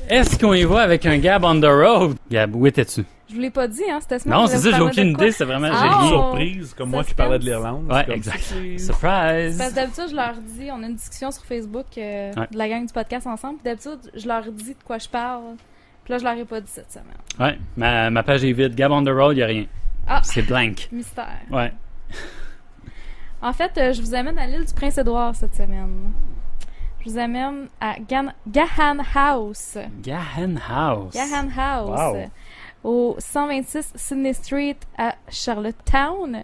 Est-ce qu'on y va avec un Gab on the road? Gab, où étais-tu? Je vous l'ai pas dit, hein, c'était ce Non, c'est ça, j'ai aucune idée, c'est vraiment... Ah, j'ai oh! rien. Surprise, comme moi qui parlais de l'Irlande. Ouais, c'est comme exact. surprise. Surprise! Parce que d'habitude, je leur dis, on a une discussion sur Facebook de la gang du podcast ensemble, puis d'habitude, je leur dis de quoi je parle. Puis là, je leur ai pas dit cette semaine. Ouais, ma page est vide. Gab on the road, y a rien. Ah! C'est blank. Mystère. Ouais. En fait, je vous amène à l'île du Prince-Édouard cette semaine. Je vous amène à Gahan House. Gahan House. Gahan House. Wow. Au 126 Sydney Street à Charlottetown.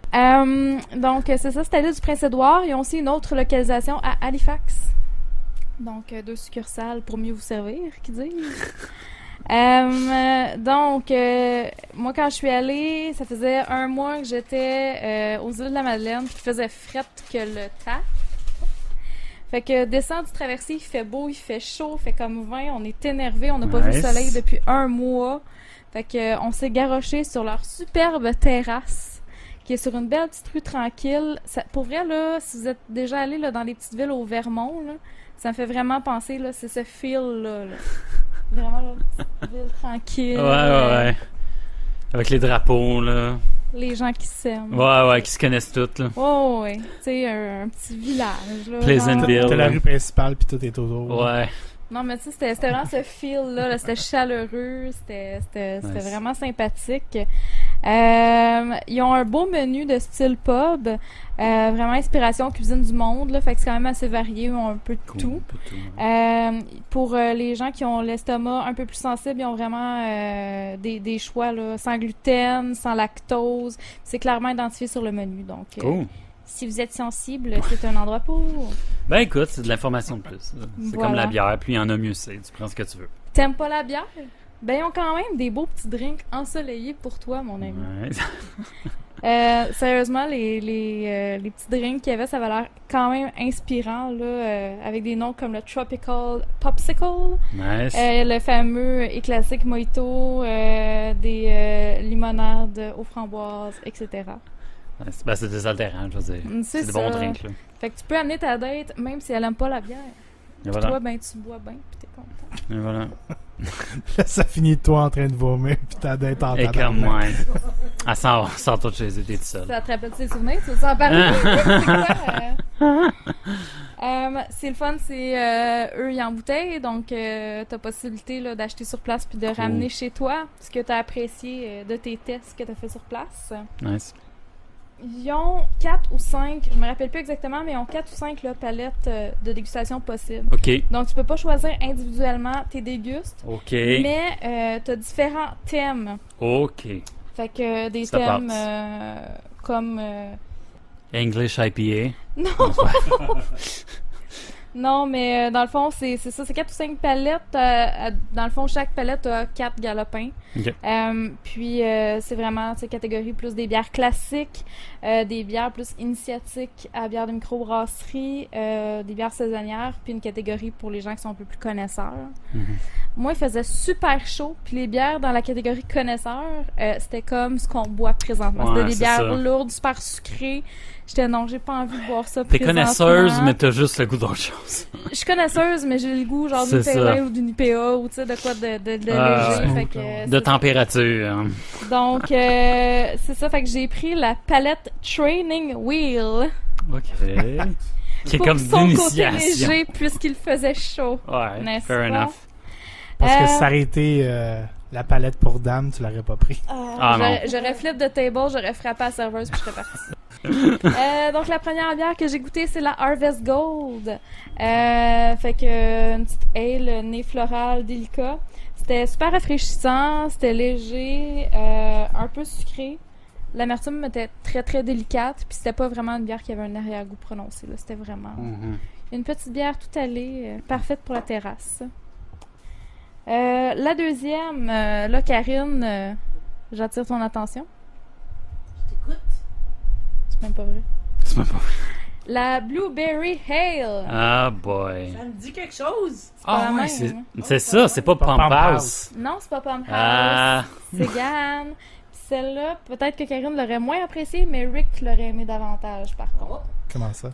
Donc, c'est ça, c'est à l'île du Prince-Édouard. Ils ont aussi une autre localisation à Halifax. Donc, 2 succursales pour mieux vous servir, qui disent. Donc, moi, quand je suis allée, ça faisait 1 mois que j'étais aux îles de la Madeleine, qui faisait frette que le temps. Fait que descend du traversier, il fait beau, il fait chaud, il fait comme 20, on est énervé, on n'a pas vu le soleil depuis 1 mois. Fait que on s'est garoché sur leur superbe terrasse, qui est sur une belle petite rue tranquille. Ça, pour vrai, là, si vous êtes déjà allé là, dans les petites villes au Vermont, là, ça me fait vraiment penser, là, c'est ce feel-là. Là. Vraiment, là, petite ville tranquille. Ouais. Avec les drapeaux, là. Les gens qui s'aiment. Ouais, qui se connaissent toutes, là. Ouais. Tu sais, un petit village, là. Pleasantville. T'as la rue principale, puis tout est autour. Ouais. Non, mais tu sais, c'était vraiment ce feel-là. Là, c'était chaleureux. C'était Nice. vraiment sympathique. Ils ont un beau menu de style pub. Vraiment inspiration cuisine du monde. Là, fait que c'est quand même assez varié. Ils ont un peu de Cool. tout. Pour les gens qui ont l'estomac un peu plus sensible, ils ont vraiment des choix là, sans gluten, sans lactose. C'est clairement identifié sur le menu. Donc, Cool. si vous êtes sensible, c'est un endroit pour. Ben écoute, c'est de l'information de plus. C'est Voilà. comme la bière, plus il y en a, mieux c'est. Tu prends ce que tu veux. T'aimes pas la bière? Ben, ils ont quand même des beaux petits drinks ensoleillés pour toi, mon ami. Ouais. Sérieusement, les petits drinks qu'il y avait, ça avait l'air quand même inspirant, là, avec des noms comme le Tropical Popsicle, Nice. le fameux et classique Mojito, des limonades aux framboises, etc. Nice. Ben, c'est désaltérant, je veux dire. C'est des bons ça. drinks, là. Fait que tu peux amener ta date, même si elle aime pas la bière. Et Puis voilà. toi, ben, tu bois bien, puis t'es content. Et voilà. Là, ça finit de toi en train de vomir, puis t'as d'être en Et tabarnak. comme moi. Elle sort tout chez eux, t'es tout seul. Ça te rappelle tes souvenirs? Tu veux s'en parler? C'est quoi? C'est le fun, c'est eux, ils embouteillent, donc t'as possibilité là, d'acheter sur place puis de ramener chez toi ce que t'as apprécié de tes tests que t'as fait sur place. Nice. Ils ont 4 ou 5, je me rappelle plus exactement, mais ils ont 4 ou 5 là, palettes de dégustation possibles. OK. Donc tu peux pas choisir individuellement tes dégustes, OK. mais t'as différents thèmes. OK. Fait que des Ça thèmes passe. comme... English IPA. Non! Non, mais dans le fond, c'est ça, c'est 4 ou 5 palettes. Dans le fond, chaque palette a 4 galopins. OK. Puis, c'est vraiment catégorie plus des bières classiques, des bières plus initiatiques à bière de microbrasserie, des bières saisonnières, puis une catégorie pour les gens qui sont un peu plus connaisseurs. Mhm. Moi, il faisait super chaud, puis les bières dans la catégorie connaisseurs, c'était comme ce qu'on boit présentement. Ouais, C'était des c'est bières ça. lourdes, super sucrées. J'étais non, j'ai pas envie de boire ça T'es présentement. connaisseuse, mais t'as juste le goût d'autre chose. Je suis connaisseuse, mais j'ai le goût genre d'une C'est Pale ça. Ale ou d'une IPA ou tu sais de quoi de Ah, léger. ouais. Fait que, De c'est température. Hein. ça. Donc c'est ça, fait que j'ai pris la palette Training Wheel. OK. Qui est Pour comme son côté d'initiation. léger puisqu'il faisait chaud. Ouais, N'est-ce fair pas? enough. Parce que Euh, si ça aurait été la palette pour dames, tu l'aurais pas pris. Ah, non. J'aurais flip de table, j'aurais frappé à la serveuse puis je serais partie. Donc la première bière que j'ai goûtée, c'est la Harvest Gold. Fait que une petite ale nez floral délicat. C'était super rafraîchissant, c'était léger, un peu sucré. L'amertume était très très délicate, puis c'était pas vraiment une bière qui avait un arrière-goût prononcé. Là. C'était vraiment Mhm. une petite bière tout allée, parfaite pour la terrasse. La deuxième, là Karine, j'attire ton attention. Je t'écoute. C'est même pas vrai. C'est même pas vrai. La Blueberry Ale. Ah, boy. Ça me dit quelque chose. pas la Ah, ouais, même, c'est hein. c'est ça, c'est pas Pump Pump House. House. Non, c'est pas Pump House. Ah, C'est Gann. Puis celle-là, peut-être que Karine l'aurait moins appréciée, mais Rick l'aurait aimé davantage, par contre. Comment ça?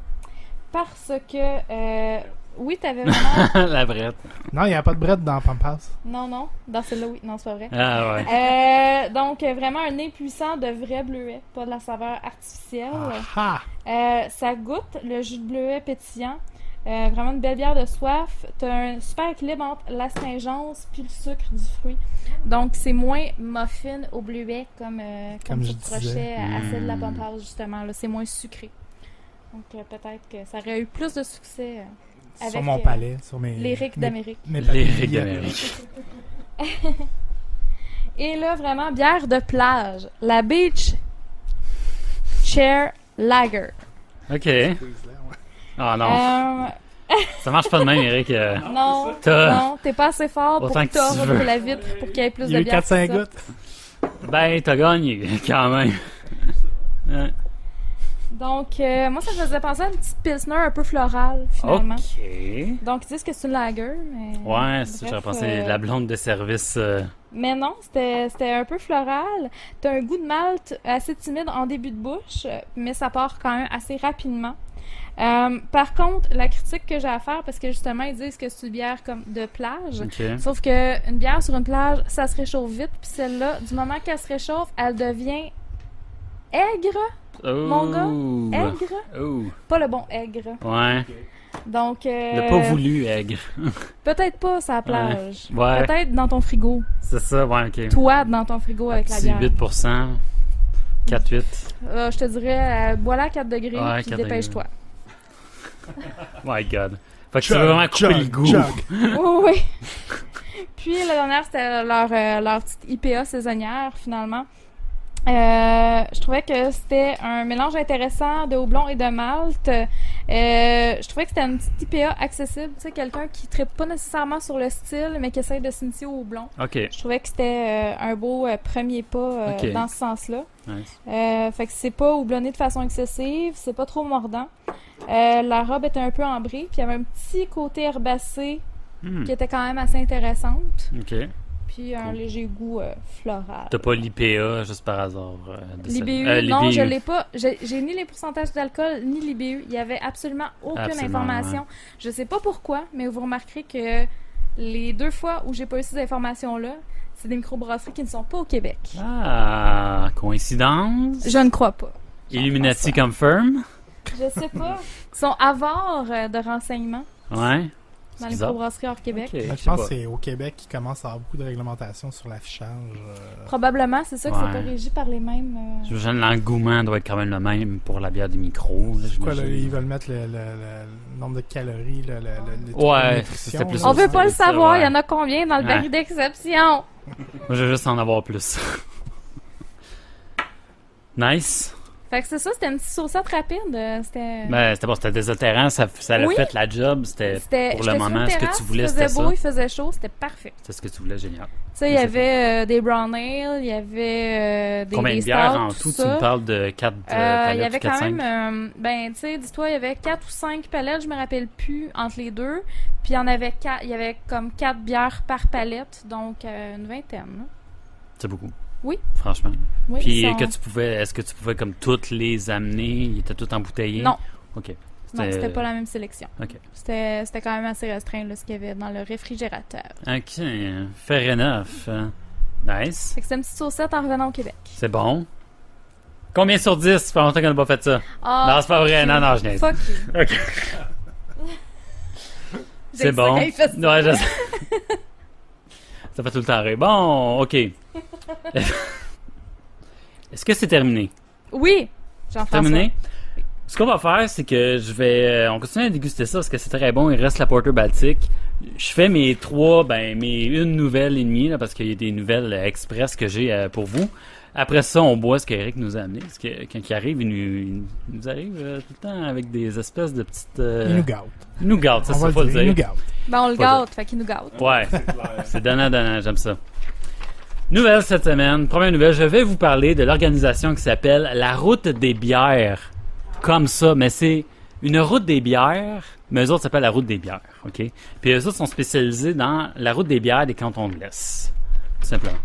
Parce que Oui, t'avais vraiment... La brette. Non, il n'y a pas de bread dans Pampas. Non. Dans celle-là, oui. Non, c'est pas vrai. Ah ouais. Donc, vraiment un nez puissant de vrai bleuet, pas de la saveur artificielle. Ah! Ça goûte le jus de bleuet pétillant. Vraiment une belle bière de soif. T'as un super équilibre entre l'astringence puis le sucre du fruit. Donc, c'est moins muffin au bleuet comme Comme tu je reprochais disais. à celle de la Pump House, justement. Là, c'est moins sucré. Donc, peut-être que ça aurait eu plus de succès avec Sur mon palais, sur mes... les rics d'Amérique. mes Les papilles. rics d'Amérique. Et là, vraiment, bière de plage. La Beach Chair Lager. OK. Ah non. Ça marche pas de même, Eric. Non, T'as- non, t'es pas assez fort pour Autant que que tu tu veux. la vitre pour qu'il y ait plus Il y a de eu bière. 4-5 que ça. gouttes. Ben, t'as gagné, quand même. Ouais. Donc, moi, ça me faisait penser à une petite pilsner un peu florale, finalement. OK. Donc, ils disent que c'est une lager, mais... Ouais, c'est ça, j'aurais Bref, pensé la blonde de service. Mais non, c'était un peu floral. T'as un goût de malt assez timide en début de bouche, mais ça part quand même assez rapidement. Par contre, la critique que j'ai à faire, parce que justement, ils disent que c'est une bière comme de plage, OK. sauf que une bière sur une plage, ça se réchauffe vite, puis celle-là, du moment qu'elle se réchauffe, elle devient aigre, mon gars. Aigre, Oh. pas le bon aigre. Ouais. Donc, Le pas voulu, aigre. peut-être pas sur la plage. Ouais. Peut-être dans ton frigo. C'est ça, ouais, OK. Toi, dans ton frigo avec la Petit bière. 8%. 4-8. Je te dirais, bois-la à 4 degrés, Ouais, puis 4 dépêche-toi. My God. Fait que tu veux vraiment couper le goût. Oui. Puis la dernière, c'était leur petite IPA saisonnière, finalement. Je trouvais que c'était un mélange intéressant de houblon et de malt. Je trouvais que c'était une petite IPA accessible, tu sais, quelqu'un qui ne trippe pas nécessairement sur le style, mais qui essaie de s'initier au houblon. OK. Je trouvais que c'était un beau premier pas Ok. dans ce sens-là. Nice. Fait que c'est pas houblonné de façon excessive, c'est pas trop mordant. La robe était un peu ambrée, puis il y avait un petit côté herbacé Hmm. qui était quand même assez intéressante. OK. Puis un Cool. léger goût floral. T'as pas l'IPA juste par hasard. L'IBU, non, je l'ai pas. J'ai ni les pourcentages d'alcool, ni l'IBU. Il y avait absolument aucune Absolument, information. Je sais pas pourquoi, mais vous remarquerez que les 2 fois où j'ai pas eu ces informations-là, c'est des microbrasseries qui ne sont pas au Québec. Ah, coïncidence. Je ne crois pas. Illuminati confirm. Je sais pas. Ils sont avares de renseignements Ouais. dans les bizarre. microbrasseries hors Québec. Ok, Je sais pense pas. que c'est au Québec qui commence à avoir beaucoup de réglementations sur l'affichage. Probablement, c'est ça que Ouais. c'est pas régi par les mêmes. J'imagine l'engouement doit être quand même le même pour la bière du micro. Là, Quoi, là, j'imagine. ils veulent mettre le nombre de calories, les trucs Ouais, de nutrition, c'était plus là. On veut pas le ça, savoir, il ouais. y en a combien dans le Ouais. baril d'exception? Moi, je veux juste en avoir plus. Nice. Fait que c'est ça, c'était une petite saucette rapide. C'était. Ben, c'était bon, c'était désaltérant, ça a Oui. fait la job, c'était pour le j'étais sur moment, une ce que terrasse, tu voulais, il c'était faisait ça. beau, il faisait chaud, c'était parfait. C'est ce que tu voulais, génial. Tu sais, il y C'est avait des brown ale, il y avait des Combien des de bières stouts, en tout? Tu me parles de 4 il y palettes, avait 4, quand 5? même, ben, tu sais, dis-toi, il y avait 4 ou 5 palettes, je me rappelle plus, entre les deux. Puis il y en avait il y avait comme 4 bières par palette, donc une vingtaine. Là. C'est beaucoup. Oui. Franchement. Oui, Puis ils sont- est-ce que tu pouvais comme toutes les amener? Ils étaient tous embouteillés? Non. OK. Non, c'était pas la même sélection. OK. C'était quand même assez restreint, là, ce qu'il y avait dans le réfrigérateur. OK. Fair enough. Nice. Fait que c'était une petite saucette en revenant au Québec. C'est bon. Combien sur 10? Ça fait longtemps qu'on n'a pas fait ça. Ah, Non, c'est pas vrai. fuck Non, you. non, je niaise. Fuck you. OK. C'est J'aime ça bon. quand il fait ça. Ouais, je sais. Ça fait tout le temps rire. Bon, OK. Est-ce que c'est terminé? Oui, Jean-François. Terminé? Ce qu'on va faire, c'est que je vais... on continue à déguster ça parce que c'est très bon. Il reste la Porter Baltique. Je fais mes une nouvelle et demie, là, parce qu'il y a des nouvelles express que j'ai pour vous. Après ça, on boit ce qu'Eric nous a amené. Parce que quand il arrive, il nous arrive tout le temps avec des espèces de petites... Ils nous gâtent. Il nous gâte, ça, On va faut le dire, ils nous dire. gâtent. Ben, on le Pas gâte, fait qu'il nous gâte. Ouais, c'est donnant, j'aime ça. Nouvelle cette semaine. Première nouvelle, je vais vous parler de l'organisation qui s'appelle la Route des bières. Comme ça, mais c'est une route des bières, mais eux autres s'appellent la Route des bières, OK? Puis eux autres sont spécialisés dans la Route des bières des cantons de l'Est. Tout simplement.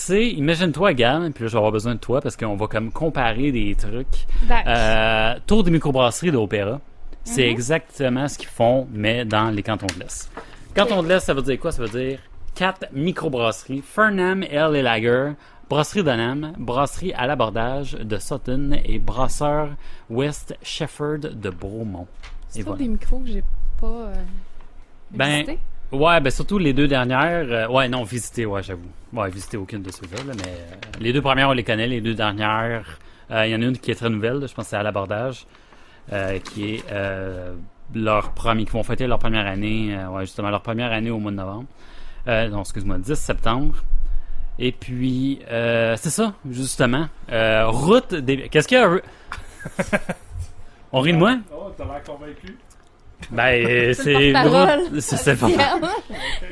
Imagine-toi, Gab, puis là, je vais avoir besoin de toi parce qu'on va comme comparer des trucs. D'accord. Tour des microbrasseries d'Opéra. C'est exactement ce qu'ils font, mais dans les cantons de l'Est. Cantons de l'Est, ça veut dire quoi? Ça veut dire 4 microbrasseries. Farnham, Ale et Lager, Brasserie Dunham, Brasserie à l'abordage de Sutton et Brasseur West Shefford de Bromont. C'est Et pas voilà. des micros que j'ai pas Ben, visités. Ouais, ben surtout les deux dernières. Ouais, non, visiter, ouais, j'avoue. Ouais, visiter aucune de ceux-là, là, mais les deux premières, on les connaît. Les deux dernières, il y en a une qui est très nouvelle, là, je pense que c'est à l'abordage, qui est qui vont fêter leur première année, ouais, justement, leur première année au mois de novembre. Non, excuse-moi, 10 septembre. Et puis, c'est ça, justement. Route des... Qu'est-ce qu'il y a? On rit de moi? Oh, t'as l'air convaincu? Ben, C'est c'est... le porte-parole. C'est pas...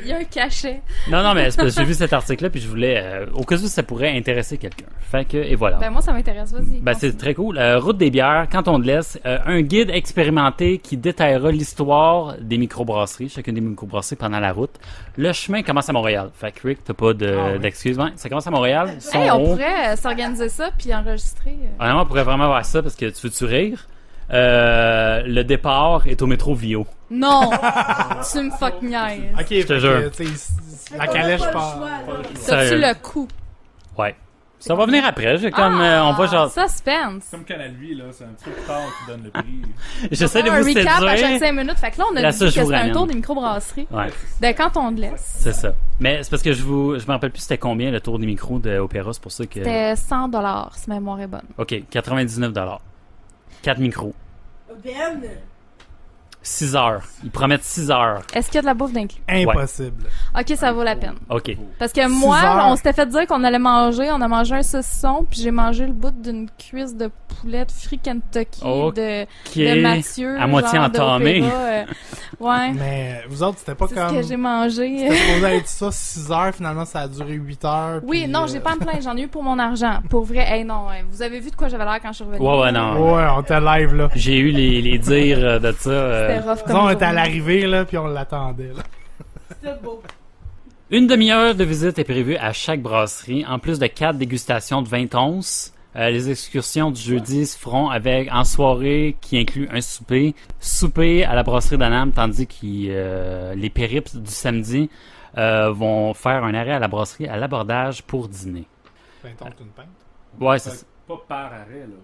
Il y a un cachet. Non, mais c'est parce que j'ai vu cet article-là, puis je voulais... au cas où ça pourrait intéresser quelqu'un. Fait que, et voilà. Ben moi, ça m'intéresse, vas-y. Ben, c'est très cool. Route des bières, Canton de l'Est, un guide expérimenté qui détaillera l'histoire des microbrasseries, chacune des microbrasseries pendant la route. Le chemin commence à Montréal. Fait que Rick, t'as pas d'excuses. Ouais, ça commence à Montréal. Ils sont Hey, on hauts. pourrait s'organiser ça puis enregistrer. Honnêtement, on pourrait vraiment voir ça parce que tu veux-tu rire? Le départ est au métro Vio. Non! Tu me fuck niaise. Ok, te fait jure. que, tu sais, la calèche part. T'as-tu Sérieux. le coup? Ouais. Ça va venir après. J'ai comme, on va genre... Suspense! Comme Canal Vie, là, c'est un petit peu plus tard qui donne le prix. J'essaie de Un vous recap à chaque séduire. 5 minutes. Fait que là, on a Là, dit ça, que je vous c'était un ramène. tour des microbrasseries. Ouais, De Canton de l'Est. c'est ça. Mais c'est parce que je me rappelle plus c'était combien le tour des micros de Opéra. C'est pour ça que... C'était 100$, si ma mémoire est bonne. OK, 99$. 4 micros. Ben, 6 heures. Ils promettent 6 heures. Est-ce qu'il y a de la bouffe d'inclus? Impossible. Ok, ça vaut la peine. OK. Parce que 6 moi, heures. on s'était fait dire qu'on allait manger. On a mangé un saucisson, puis j'ai mangé le bout d'une cuisse de poulet de Free Kentucky Ok. de Mathieu. à moitié genre entamé. d'opéra, ouais, Mais vous autres, c'était pas c'est ce comme. que j'ai mangé. C'était supposé être ça 6 heures, finalement ça a duré 8 heures. Oui, puis, non, j'ai pas à me plaindre. J'en ai eu pour mon argent. Pour vrai, hey, non, vous avez vu de quoi j'avais l'air quand je suis revenue? Ouais, non. Ouais, on était live là. J'ai eu les dires de ça. C'était rough comme Disons, on était à journée. l'arrivée là, puis on l'attendait là. c'était beau. Une demi-heure de visite est prévue à chaque brasserie, en plus de 4 dégustations de 20 onces. Les excursions du jeudi se feront en soirée qui inclut un souper. Souper à la brasserie d'Anam, tandis que les périples du samedi vont faire un arrêt à la brasserie à l'abordage pour dîner. Ben, tente une pinte. Ouais, c'est Pas par arrêt, là.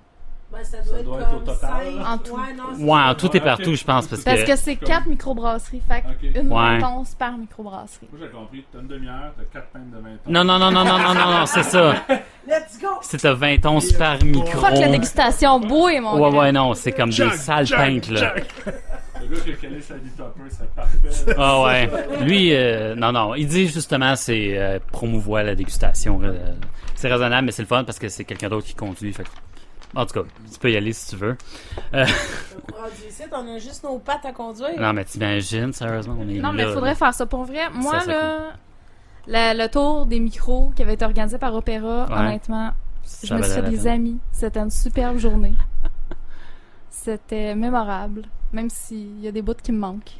Ben, ça Ça doit, doit être être au comme total, 5. là. En tout. Ouais, non, c'est Ouais, en ça. tout et Ouais, partout, ok. je pense. Parce Parce que que c'est 4 microbrasseries. Fait que Ok. une Ouais. 20 onces par microbrasserie. Moi, j'ai compris. T'as une demi-heure, t'as 4 pintes de 20 ans. Non, c'est ça. Let's go! C'est à 20 onces par micro. Fuck la dégustation bouée, mon gars. Ouais, non, c'est comme des sales pintes, là. Le gars qui a calé sa vie topper, c'est parfait. Ah ouais. Lui, non, il dit justement c'est promouvoir la dégustation. C'est raisonnable, mais c'est le fun parce que c'est quelqu'un d'autre qui conduit. Fait que- en tout cas, tu peux y aller si tu veux. Rendu ici, on a juste nos pattes à conduire. Non, mais t'imagines, sérieusement, on est Non, mais là. il faudrait faire ça pour vrai. Moi, serait là, le tour des micros qui avait été organisé par Opéra, Ouais. honnêtement, je Ça me suis valait fait la des peine. amis. C'était une superbe journée. C'était mémorable. Même s'il y a des bouts qui me manquent.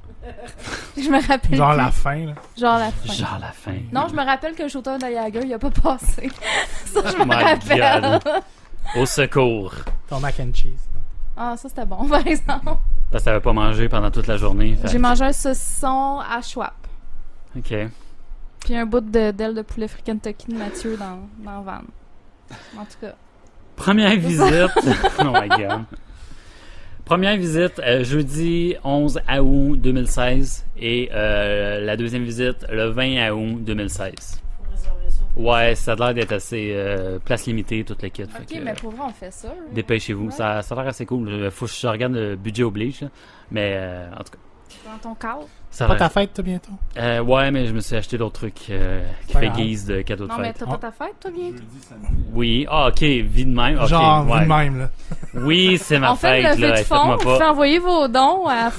Je me rappelle. Genre plus. la fin là. Genre la fin. Genre la fin. Non, je me rappelle que le shooter de Jagger, il a pas passé. Ça, je me My rappelle. God. Au secours. Ton mac and cheese. là. Ah, ça, c'était bon, par exemple. Parce que t'avais pas mangé pendant toute la journée. fait- J'ai mangé un saucisson à Schwab. OK. Puis un bout d'aile de poulet Free Kentucky de Mathieu dans le van. En tout cas. Première visite. Oh my God. Première visite, jeudi 11 août 2016. Et la deuxième visite, le 20 août 2016. Faut réserver ça. Ouais, ça a l'air d'être assez place limitée, toute l'équipe. Ok, Fait que, mais pour vrai, on fait ça. là. dépêchez-vous. Ouais. Ça a l'air assez cool. Faut que je regarde le budget oblige. Là. Mais en tout cas, Dans ton cadre. ça a Pas l'air- ta fête toi bientôt. ouais, mais je me suis acheté d'autres trucs qui Pas fait grave. guise de cadeaux de Non, mais fête. t'as pas ta fête, toi, bientôt? Jeudi, samedi. Oui, ok, vie de même. Ok, Genre ouais. vous de même là. Oui, c'est ma On fait fête, le là. levée de fonds, Faites-moi vous pas. faites envoyer vos dons à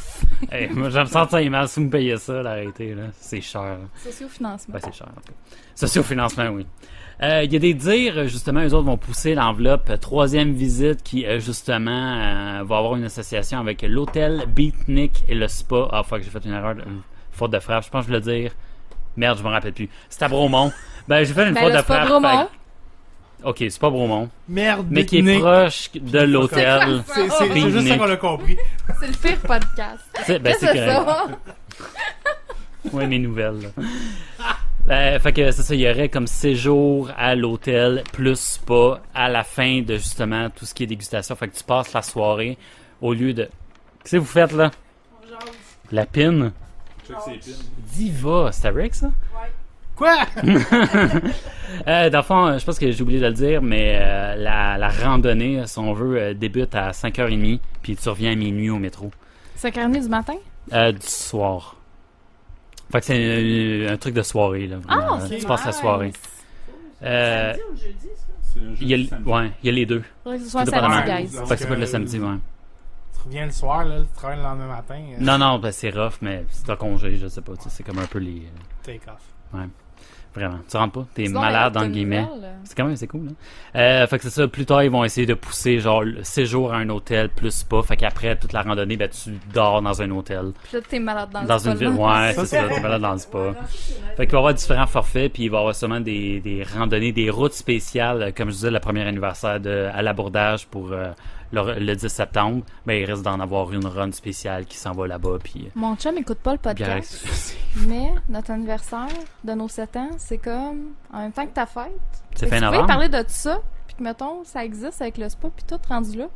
Hey, moi, je me sens mal si vous me payez ça, l'arrêter, là. C'est cher. Là. Sociofinancement. Ouais, c'est cher, en tout cas. Sociofinancement, oui. Il y a des dires, justement, eux autres vont pousser l'enveloppe. Troisième visite qui, justement, va avoir une association avec l'hôtel Beatnik et le spa. Ah, fuck, j'ai fait une erreur, une faute de frappe. Je pense que je voulais dire... Merde, je me rappelle plus. C'est à Bromont. Ben, j'ai fait une Ben faute là, de c'est pas frappe. Bromont. Ok, c'est pas Bromont, Merde, mais qui est Nick. proche de l'hôtel. C'est Big juste ça Nick. qu'on a compris. C'est le pire podcast. Ben, Qu'est-ce c'est que c'est correct. ça? Ouais, mes nouvelles. Là. Fait que c'est ça, il y aurait comme séjour à l'hôtel plus spa à la fin de justement tout ce qui est dégustation. Fait que tu passes la soirée au lieu de. Qu'est-ce que vous faites là? Genre, La pine? Check ses pins. Diva, c'était Rick ça? Quoi? Dans le fond, je pense que j'ai oublié de le dire, mais la randonnée, si on veut, débute à 5h30, puis tu reviens à minuit au métro. 5h30 du matin? Du soir. Fait que c'est un truc de soirée, là. Vraiment. Ah, c'est Tu passes la nice. soirée. samedi ou jeudi, ça? C'est un Il y a, jeudi, samedi. ouais, il y a les deux. Faudrait que ce soit un Tout dépendamment. samedi, guys. Donc, Fait que c'est pas le samedi, ouais. Tu reviens le soir, là, tu travailles le lendemain matin. Non, non, ben c'est rough, mais c'est un congé, je sais pas. Tu sais, c'est comme un peu les. Take off. Vraiment. Tu rentres pas? T'es Sinon, malade, t'as en une guillemets. nouvelle? C'est quand même, c'est cool, hein. Fait que c'est ça. Plus tard, ils vont essayer de pousser, genre, le séjour à un hôtel plus spa. Fait qu'après toute la randonnée, ben, tu dors dans un hôtel. Puis là, t'es malade dans le Dans spa, une ville. là. Ouais, c'est ça. T'es malade dans le spa. Fait qu'il va y avoir différents forfaits, puis il va y avoir sûrement des randonnées, des routes spéciales. Comme je disais, le premier anniversaire à l'abordage pour le 10 septembre. Ben, il risque d'en avoir une run spéciale qui s'en va là-bas, puis Mon chum écoute pas le bière podcast, exclusive. mais notre anniversaire de nos 7 ans, c'est comme en même temps que ta fête. C'est Fait fin que tu novembre. parler de ça, puis que, mettons, ça existe avec le spa, puis tout rendu là.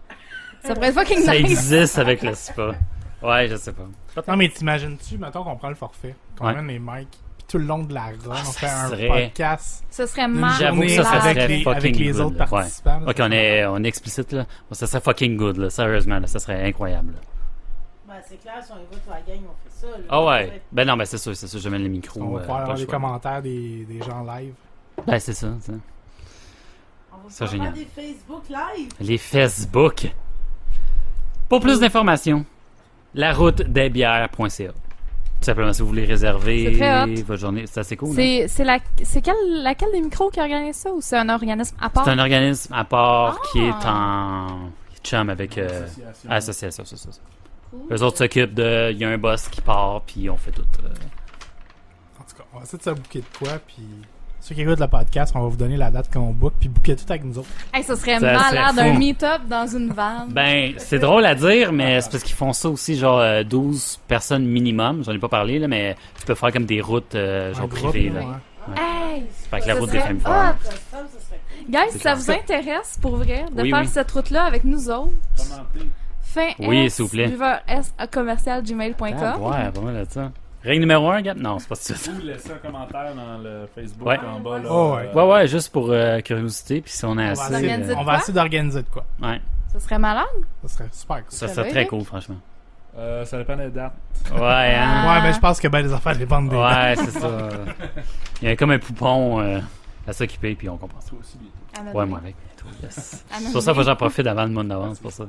Ça pourrait être fucking Ça nice. existe avec le spa. Ouais, je sais pas. Non, mais t'imagines-tu, mettons qu'on prend le forfait, qu'on Ouais. amène les mics, puis tout le long de la run, on ça fait un serait- podcast. Ce serait Une mal. J'avoue que journée ça, ça avec serait les, fucking avec les good, autres là. participants. là, Ok, on est explicite là. Bon, ça serait fucking good là, sérieusement là, ça serait incroyable. Là. Ben, c'est clair, si on y va, toute la gang, on fait ça. Là. Ah ouais. Ben non, ben c'est sûr, je mets le micro. On va pouvoir pas avoir le des choix. commentaires des gens live. Ben c'est ça. On va C'est faire génial. des Facebook live. Les Facebook. Pour plus d'informations, laroutedesbières.ca. Tout simplement, si vous voulez réserver C'est très hot. votre journée, c'est assez cool. hein? C'est laquelle des micros qui organise ça ou c'est un organisme à part? C'est un organisme à part qui est Ah. en chum avec Association. association, c'est ça. Cool. Eux autres s'occupent de. Il y a un boss qui part, puis on fait tout. En tout cas, on va essayer de se booker de quoi, puis ceux qui écoutent le podcast, on va vous donner la date qu'on book, puis booker tout avec nous autres. Hey, ça serait Ça serait malade, fou. un meet-up dans une van. Ben, c'est drôle à dire, mais c'est parce qu'ils font ça aussi, genre 12 personnes minimum. J'en ai pas parlé, là, mais tu peux faire comme des routes genre Un groupe, privées. ouais. Là. Hey! Fait que la Ça route des serait femmes hot. fortes. Ça serait cool. Guys, C'est si ça clair. vous intéresse, pour vrai, de Oui, faire oui. cette route-là avec nous autres, Commentez. fin Oui, S, s'il vous plaît. riverscommercial@gmail.com. Ah, ouais, pas mal de ça. Règle numéro 1, Gap? Non, c'est pas ça. Vous laissez un commentaire dans le Facebook Ouais. en bas. Là, Oh, ouais. Ouais, juste pour curiosité, puis si on a On va assez. essayer, organiser de on quoi? va essayer d'organiser de quoi. Ouais, Ça serait malade? Ça serait super cool. ça Ça serait va, très Eric? cool, franchement. Ça dépend des dates. Ouais, hein? Ah. Ouais, mais je pense que ben les affaires dépendent des Ouais, c'est ça. Il y a comme un poupon à s'occuper, puis on comprend ça. Toi aussi, bientôt. Ouais, moi avec. Yes. Ah, C'est pour ça qu'il faut que j'en profite avant le mois d'avance, c'est pour ça.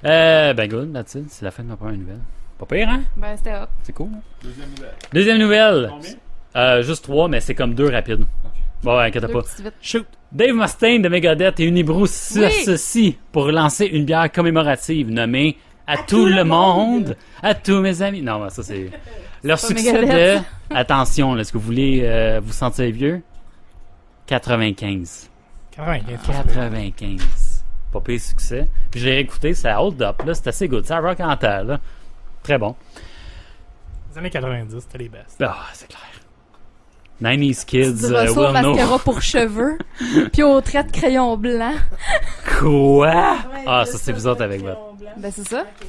Ben good, là-dessus, c'est la fin de ma première nouvelle. Pas pire, hein? Ben, c'était hot. C'est cool. Hein? Deuxième nouvelle. Deuxième nouvelle. Combien? Juste 3, mais c'est comme 2 rapides. Bon, ouais, inquiète Deux pas. petites vites. Shoot! Dave Mustaine de Megadeth et Unibrew s'associent pour lancer une bière commémorative nommée À tout le monde, à tous mes amis. Non, ça c'est leur pas succès Megadeth. de. Attention, là, est-ce que vous voulez vous sentir vieux? 95. 95. 95. Pas pire succès. Puis j'ai écouté, ça hold up, là, c'est assez good. Ça rock en terre, là. Très bon. Les années 90, c'était les best. Ah, c'est clair. 90s Tu kids diras ça au will know. mascara pour cheveux, puis au trait de crayon blanc. Quoi? Ouais, Ah, juste ça c'est vous autres avec crayon votre. blanc. Ben, c'est ça. Ok.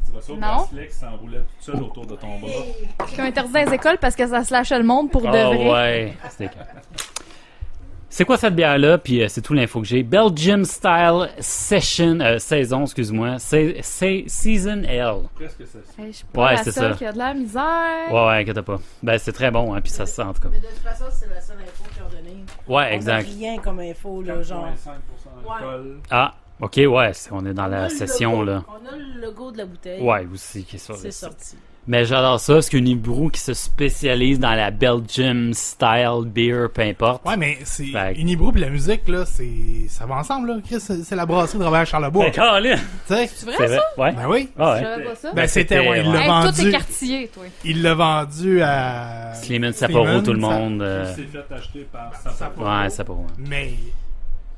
Tu diras ça au Non. bracelet qui s'enroulait tout seul autour de ton bras. Qui ont interdit dans les écoles parce que ça slashait le monde pour de Ah vrai. ouais. C'était clair. C'est quoi cette bière-là? Puis c'est tout l'info que j'ai. Belgium Style Saison, excuse-moi. Season L. Presque ça. Hey, je suis pas Ouais, la c'est seule ça. qui a de la misère. Ouais, inquiète pas. Ben, c'est très bon, hein, puis ça se sent en tout cas. Mais de toute façon, c'est la seule info qu'ils ont donnée. Ouais, On exact. a rien comme info, là, genre. 4,5% d'alcool. Ah, ok, ouais, on est dans On a la le session, logo. là. On a le logo de la bouteille. Ouais, aussi, qui est sur le C'est site. sorti. Mais j'adore ça, parce qu'une Unibrou qui se spécialise dans la Belgium style beer, peu importe. Ouais, mais c'est Fait que- Unibrew pis la musique, là, ça va ensemble, là. Chris, c'est la brasserie de Robert-Charlebois. Ben, Colin! Tu sais? C'est vrai, C'est vrai? ça? Ouais. Ben oui. Ah Je ouais. savais pas ça. Ben c'était, ouais, il l'a Hey, toi, t'es vendu. quartier, toi. Il l'a vendu à... Slimane Sapporo, tout le ça- monde. Il s'est fait acheter par Sapporo. Ouais, Sapporo. Ouais. Mais,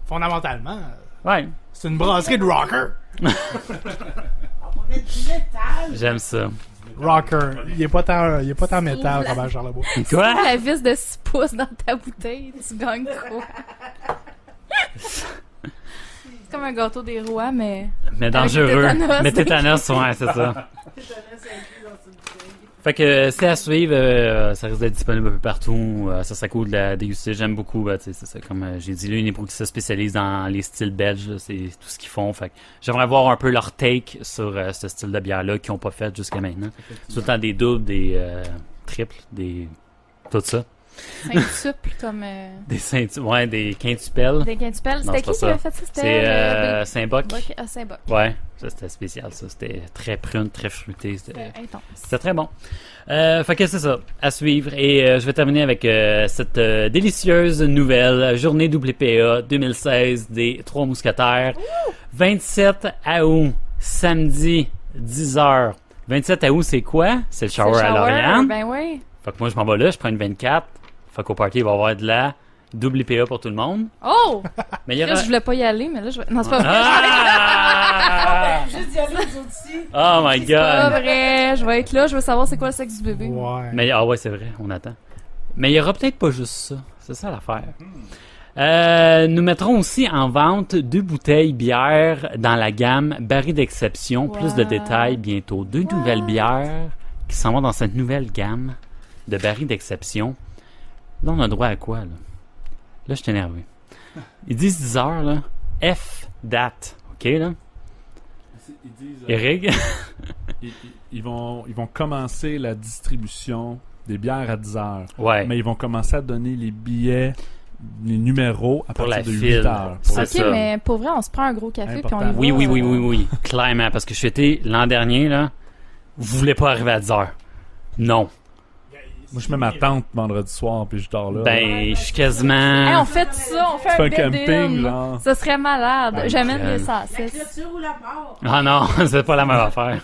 fondamentalement, Ouais, c'est une brasserie de rocker. On va mettre du métal. j'aime ça. Rocker. Il est pas tant métal, la- Robert-Charlebois. Quoi? La vis de 6 pouces dans ta bouteille, tu gagnes trop. C'est comme un gâteau des rois, mais... Mais Avec dangereux. tétanos. Mais tétanos, ouais, c'est ça. Tétanos inclus dans une bouteille. Fait que c'est à suivre, ça risque d'être disponible un peu partout, ça serait cool de la déguster, j'aime beaucoup, tu sais, c'est ça, comme j'ai dit, là, Unibrou qui se spécialise dans les styles belges, là, c'est tout ce qu'ils font, fait que j'aimerais voir un peu leur take sur ce style de bière-là qu'ils n'ont pas fait jusqu'à maintenant. C'est tout le temps des doubles, des triples, des... tout ça. Quintuple comme... Des ceintures, ouais, des quintupelles. Des quintupelles. Non, C'était c'est pas qui ça. avait fait ça? C'était... C'est Saint-Boc. Boc à Saint-Boc. Ouais, ça c'était spécial, ça, c'était très prune, très fruité, c'était... C'était intense. C'était très bon. Fait que c'est ça, à suivre. Et je vais terminer avec cette délicieuse nouvelle journée WPA 2016 des Trois Mousquetaires. 27 août, samedi, 10h. 27 août, c'est quoi? C'est le shower C'est à le Lauriane. Ben oui. Fait que moi, je m'en vais là, je prends une 24. Fait qu'au party, il va y avoir de la WPA pour tout le monde. Oh! Mais il y Là, aura... je voulais pas y aller, mais là, je vais... Non, c'est pas vrai. Ah! Juste y aller, nous aussi. Oh my C'est pas god! vrai. Je vais être là, je veux savoir c'est quoi le sexe du bébé. Ouais. Mais, ah ouais, c'est vrai, on attend. Mais il y aura peut-être pas juste ça. C'est ça l'affaire. Nous mettrons aussi en vente 2 bouteilles bières dans la gamme Barry d'exception. Plus de Wow. détails bientôt. 2 nouvelles bières qui s'en vont dans cette nouvelle gamme de Barry d'exception. Là, on a droit à quoi, là? Là, je suis énervé. Ils disent 10 heures, là. F date. OK, là? Ils disent, Eric? ils vont commencer la distribution des bières à 10 heures. Ouais. Mais ils vont commencer à donner les billets, les numéros à Pour partir la de file. 8 heures. C'est Ok, ça. mais pour vrai, on se prend un gros café puis on y Important. va. Oui, oui, oui, oui, oui. Clairement. Parce que je suis été l'an dernier, là. Vous voulez pas arriver à 10 heures. Non. Moi, je mets ma tente vendredi soir puis je dors là. Ben, je suis Hey, quasiment... on fait ça, on fait tu fais un un bed-in. camping, genre. Ça serait malade. Ben, J'amène crème. les La saucisses. clôture ou la mort? Ah non, c'est pas la même affaire.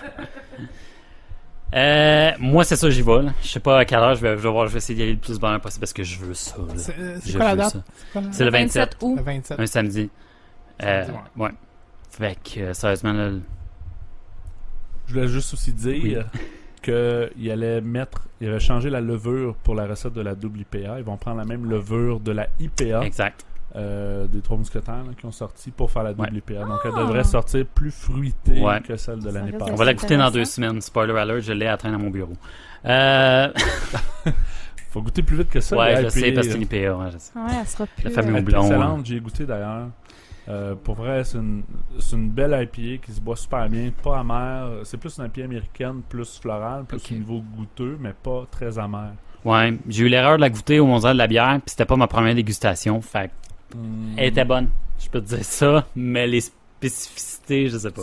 Moi, c'est ça, j'y vais. Là. Je sais pas à quelle heure je vais essayer d'y aller le plus bonheur possible parce que je veux ça. Là. C'est Je quoi la veux date? ça. C'est quoi la- C'est le 27, août. Le 27. un samedi. Samedi, Ouais. Fait que, sérieusement, là, Je voulais juste aussi dire qu'il allait changer la levure pour la recette de la double IPA. Ils vont prendre la même levure de la IPA exact. des Trois Mousquetaires là, qui ont sorti pour faire la double Ouais. IPA. Donc elle devrait sortir plus fruitée Ouais. que celle de l'année risque passée. On va la goûter dans 2 intéressant. semaines. Spoiler alert, je l'ai à traîner à mon bureau. Faut goûter plus vite que ça. Ouais, la je sais, IPA. parce que c'est une IPA. Ouais, je sais. Ouais, elle sera plus... Le fameux Elle est blond, excellente, j'y ai goûté d'ailleurs. Pour vrai, c'est une belle IPA qui se boit super bien, pas amère. C'est plus une IPA américaine, plus florale, plus Ok. au niveau goûteux, mais pas très amère. Ouais, j'ai eu l'erreur de la goûter au mondial de la bière, puis c'était pas ma première dégustation. Fait que elle était bonne. Je peux te dire ça, mais les spécificités, je sais pas.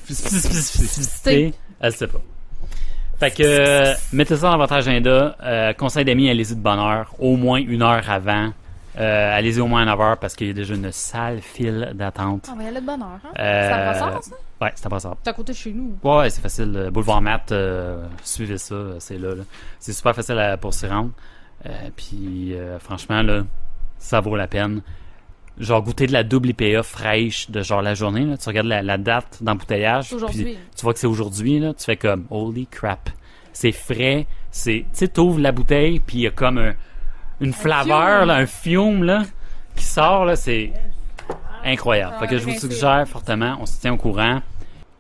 Spécificités, elle sait pas. Fait que mettez ça dans votre agenda. Conseil d'amis, allez-y de bonne heure, au moins 1 heure avant. Allez-y au moins à 9 heures parce qu'il y a déjà une sale file d'attente. On va y aller de bonne heure, hein? Euh, C'est à Brassard, ça? Ouais, c'est à Brassard. C'est à côté de chez nous. Ouais, c'est facile. Boulevard Mat, suivez ça, c'est là. C'est super facile pour s'y rendre. Puis franchement, là, ça vaut la peine. Genre goûter de la double IPA fraîche de genre la journée. Là. Tu regardes la date d'embouteillage. C'est aujourd'hui. puis tu vois que c'est aujourd'hui. Là, tu fais comme holy crap. C'est frais. Tu sais, t'ouvres la bouteille, puis il y a comme une flaveur, fiume. là, un fiume là, qui sort. Là, c'est incroyable. Ah, Fait que je vous rincé. suggère fortement, on se tient au courant.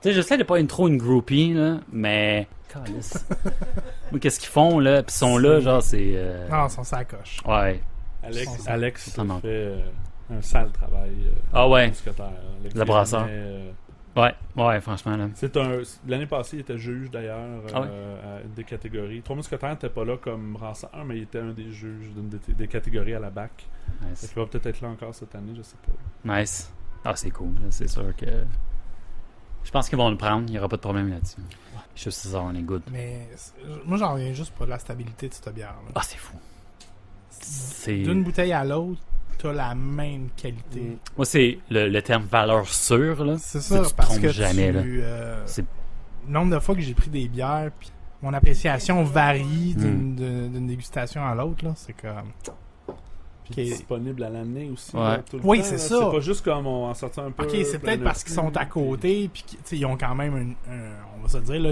Tu sais, j'essaie de pas être trop une groupie, là, mais... Calisse. Moi, qu'est-ce qu'ils font, là? Puis ils sont là, genre, c'est... Non, ils sont ça coche. Ouais. Alex Totalement. fait un sale travail. Ah ouais. Mousquetaire. Alex Le brasseur. Desjardins, Ouais, franchement, là. L'année passée, il était juge d'ailleurs Ah ouais? à une des catégories. Trois Mousquetaires n'était pas là comme brasseur, mais il était un des juges d'une des catégories à la BAC. Nice. Il va peut-être être là encore cette année, je sais pas. Nice. Ah, c'est cool, là, c'est sûr que... Je pense qu'ils vont le prendre, il n'y aura pas de problème là-dessus. Je sais ça, on est good. Mais moi, j'en reviens juste pour la stabilité de cette bière. Ah, c'est fou. C'est... D'une bouteille à l'autre, t'as la même qualité. Moi, c'est le terme valeur sûre, là. C'est Ça, ça, tu te parce trompes que jamais, là. C'est- le nombre de fois que j'ai pris des bières, puis mon appréciation varie d'une dégustation à l'autre, là. C'est comme... Puis disponible à l'année aussi. Ouais. Là, tout le Oui, temps, c'est là. ça. C'est pas juste comme on en sortait un peu. Ok, c'est peut-être parce qu'ils sont à côté, puis ils ont quand même on va se dire, là,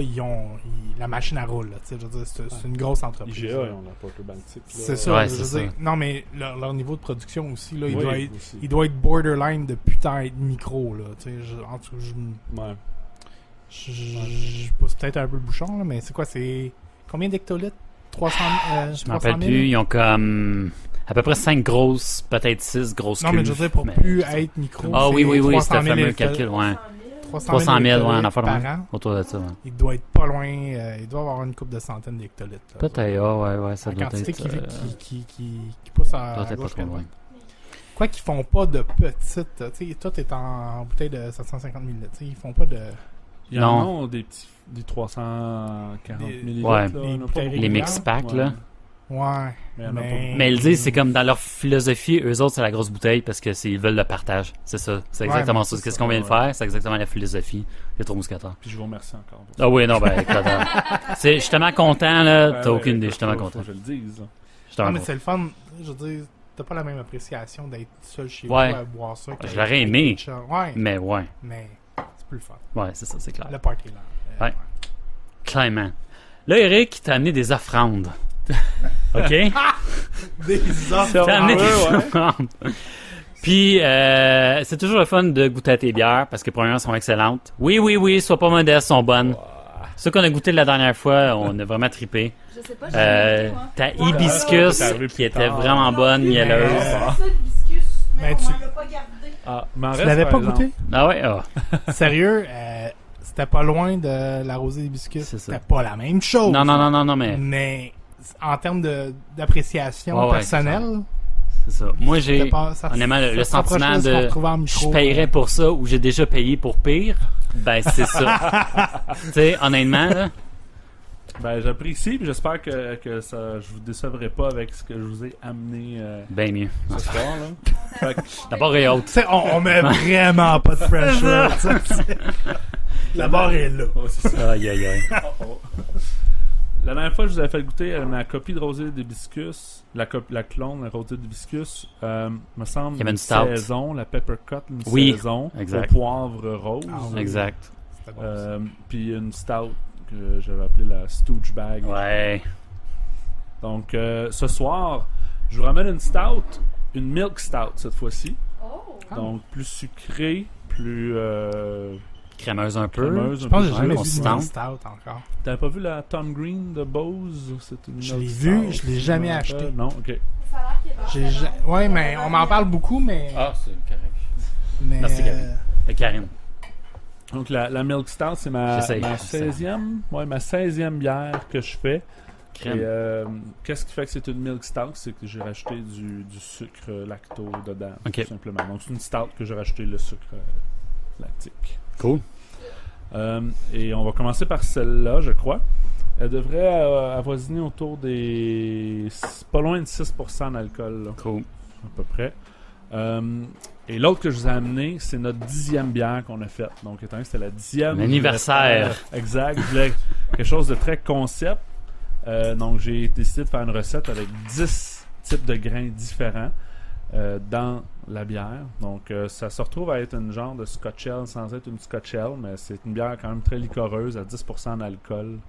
la machine à roule, là, je veux dire, c'est une grosse entreprise. IGA, là. ils ont la Porter Baltic. là. C'est ça, Ouais, je c'est veux ça. dire. Non, mais leur niveau de production aussi, là, Oui, il aussi. doit être borderline de putain être micro, là, tu sais, en tout cas, Ouais. je pousse peut-être un peu le bouchon, là, mais c'est quoi, c'est combien d'hectolitres? 300 Je m'en rappelle plus. Ils ont comme à peu près 5 grosses, peut-être 6 grosses Non, mais je veux dire, pour plus être micro, Ah oui, oui, oui, c'est 300 le 000 fameux calcul, ouais. 300 000, ouais, un hectolitres affaire par de an. autour de ça, ouais. Il doit être pas loin, il doit avoir une couple de centaines d'hectolitres. là. Peut-être, ouais, ça La doit quantité être... qui pousse à doit être pas gauche trop et à loin. droite. Quoi qu'ils font pas de petites, tu sais, tout est en bouteille de 750 ml, tu sais, ils font pas de... Il y en a des petits, des 340 Des- millilitres. Ouais. là, Les on a pas bouteilles beaucoup. Les mix packs, Ouais. là. Ouais, Mais il y en a pas Mais ils disent, c'est comme dans leur philosophie, eux autres, c'est la grosse bouteille parce que ils veulent le partage. C'est ça. C'est exactement mais ça. c'est Qu'est-ce ça, qu'on vient de ouais. faire? C'est exactement la philosophie des trois mousquetaires. Puis je vous remercie encore. pour Ah oui, non, ben, écoute, je suis tellement content, là. Ouais, T'as aucune idée, je faut- suis tellement faut content. que je le dise. là. Je suis tellement non, mais content. c'est le fun, je veux dire, t'as pas la même appréciation d'être seul chez Ouais. vous à boire ça. Je l'aurais aimé. Ouais, Mais ouais. mais c'est plus le fun. Ouais, c'est ça, c'est clair. Le party là. Ouais. Clairement. Là, Eric, t'as amené des offrandes. OK? Des offres. T'as amené des ouais. offrandes. Puis, c'est toujours le fun de goûter à tes bières parce que, premièrement, elles sont excellentes. Oui, sois pas modeste, elles sont bonnes. Ceux qu'on a goûté la dernière fois, on a vraiment trippé. Je sais pas, j'ai Ta hibiscus, t'es arrivé qui plus était tard. vraiment bonne, mielleuse. Mais- C'est ça, l'hibiscus, mais Mais on tu- m'en l'a pas gardé. Ah, m'en Tu reste, l'avais par pas exemple. goûté? Ah ouais? Ah. Sérieux, c'était pas loin de la rosée d'hibiscus. C'est ça. C'était pas la même chose. Non, mais Mais en termes d'appréciation Ouais, ouais, personnelle, c'est ça. Moi, j'ai... c'était pas- ça- honnêtement, le ça se rapprochait sentiment de ce qu'on de- retrouvait en Je micro. payerais pour ça ou j'ai déjà payé pour pire. Ben, c'est ça. Tu sais, honnêtement, là. Ben, j'apprécie, puis j'espère que ça, je vous décevrai pas avec ce que je vous ai amené Ben mieux. ce soir. Là. Fait que, La barre est haute. Tu sais, on met vraiment pas de pressure. tu sais. La barre est là. oh, c'est ça. Aïe, aïe, aïe. Oh. La dernière fois, je vous avais fait goûter ma copie de rosé d'hibiscus, la clone, la rosé d'hibiscus, me semble Il y avait une stout. saison, la peppercut, une Oui, saison, exact. au poivre rose. Ah oui. Exact. C'était bon, ça. Puis une stout que j'avais appelée la Stooge Bag. Ouais. Donc, ce soir, je vous ramène une stout, une milk stout cette fois-ci. Oh! Donc, plus sucrée, plus Crémeuse un peu. crémeuse. Je un pense peu que j'ai jamais vu consistante. une stout encore. T'avais pas vu la Tom Green de Bose? C'est une Je autre l'ai vu, stout, je l'ai si jamais me rappelle. acheté. Non, ok. Ça a l'air qu'il est dans Ouais, mais on m'en parle beaucoup, mais. Ah, c'est correct. mais Merci, Karine. Karine. Donc, la Milk Stout, c'est ma J'essaye. 16e bière que je fais. Crème. Et qu'est-ce qui fait que c'est une Milk Stout? C'est que j'ai racheté du sucre lacto dedans, Ok. tout simplement. Donc, c'est une stout que j'ai racheté le sucre lactique. Cool. Et on va commencer par celle-là, je crois. Elle devrait avoisiner autour des... pas loin de 6% d'alcool, là, Cool. à peu près. Et l'autre que je vous ai amené, c'est notre 10e bière qu'on a faite. Donc, étant donné que c'était la 10e... L'anniversaire. Exact. Je voulais quelque chose de très concept. Donc, j'ai décidé de faire une recette avec 10 types de grains différents dans la bière. Donc, ça se retrouve à être une genre de Scotch Ale sans être une Scotch Ale, mais c'est une bière quand même très liquoreuse, à 10% d'alcool,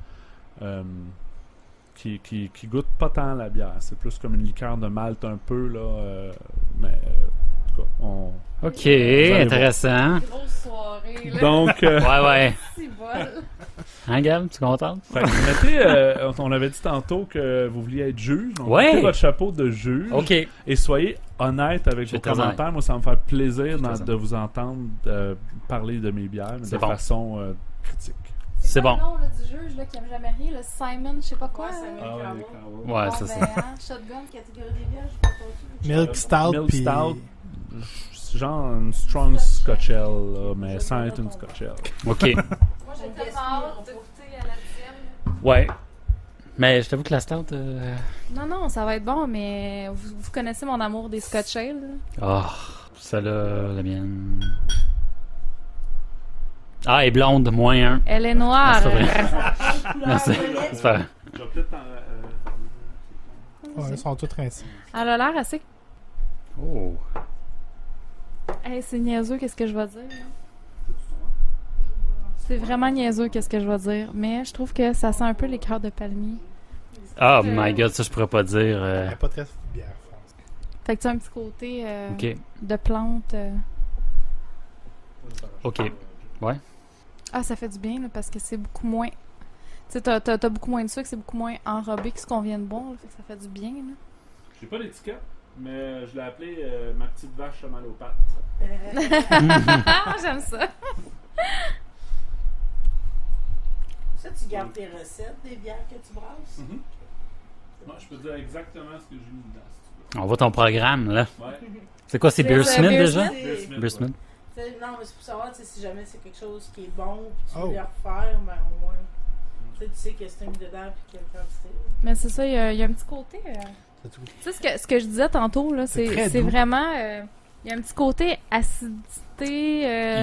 qui goûte pas tant la bière. C'est plus comme une liqueur de malt un peu, là. Mais, en tout cas, on... OK, allez intéressant. Grosse soirée, là. Donc... Ouais. C'est bol. Hein, Gab, tu es contente? Fait que mettez, on avait dit tantôt que vous vouliez être juge. Donc, Ouais. mettez votre chapeau de juge. OK. Et soyez honnête avec Je vais vos très commentaires. honnête. Moi, ça va me faire plaisir Je vais très de vous entendre parler de mes bières, mais C'est de bon. façon critique. C'est quoi bon. le nom là, du juge là, qui aime jamais rien, le Simon, je sais pas quoi. Ouais, là. Simon Cowell. Ouais, Bon, c'est ben, ça. hein, Shotgun, catégorie des bières, je sais pas trop. Milk Stout, Milk puis... Stout, genre une strong Scotch Ale, là, mais sans être une Scotch Ale. OK. Moi, j'ai tellement hâte de goûter à la Ouais. Mais je t'avoue que la stout... Non, ça va être bon, mais vous connaissez mon amour des Scotch Ale. Oh, celle-là, la mienne... Ah, elle est blonde, -1. Elle est noire. Ah, c'est vrai. Couleur Merci. violette. C'est pas... Je vais peut-être Ouais, ils sont tous rincés. Elle a l'air assez... Oh. Hey, c'est niaiseux, qu'est-ce que je vais dire? Là? C'est vraiment niaiseux, qu'est-ce que je vais dire. Mais je trouve que ça sent un peu les cœurs de palmier. Oh my god, ça je pourrais pas dire. Elle est pas très bière forte. Fait que tu as un petit côté Ok. de plante. Ok. Ouais. Ah, ça fait du bien, là, parce que c'est beaucoup moins... Tu sais, t'as beaucoup moins de sucre, c'est beaucoup moins enrobé que ce qu'on vient de boire. Là, fait que ça fait du bien, là. J'ai pas d'étiquette, mais je l'ai appelée ma petite vache mal aux pattes. Ah, j'aime ça! Ça, tu gardes tes recettes des bières que tu brasses? Moi, je peux dire exactement ce que j'ai mis dedans, si tu On voit ton programme, là. veux. Ouais. C'est quoi, c'est C'est Beer ça, Smith Beer déjà? Smith. Beer Smith, Beer Smith. T'sais, non, mais c'est pour savoir si jamais c'est quelque chose qui est bon, puis tu Oh. veux le refaire, ben au moins. Tu sais qu'est-ce que tu as mis dedans, puis quelle quantité. Mais c'est ça, il y a un petit côté... C'est tout. Tu sais, ce que je disais tantôt, là, C'est très c'est doux. vraiment... Il y a un petit côté acidité...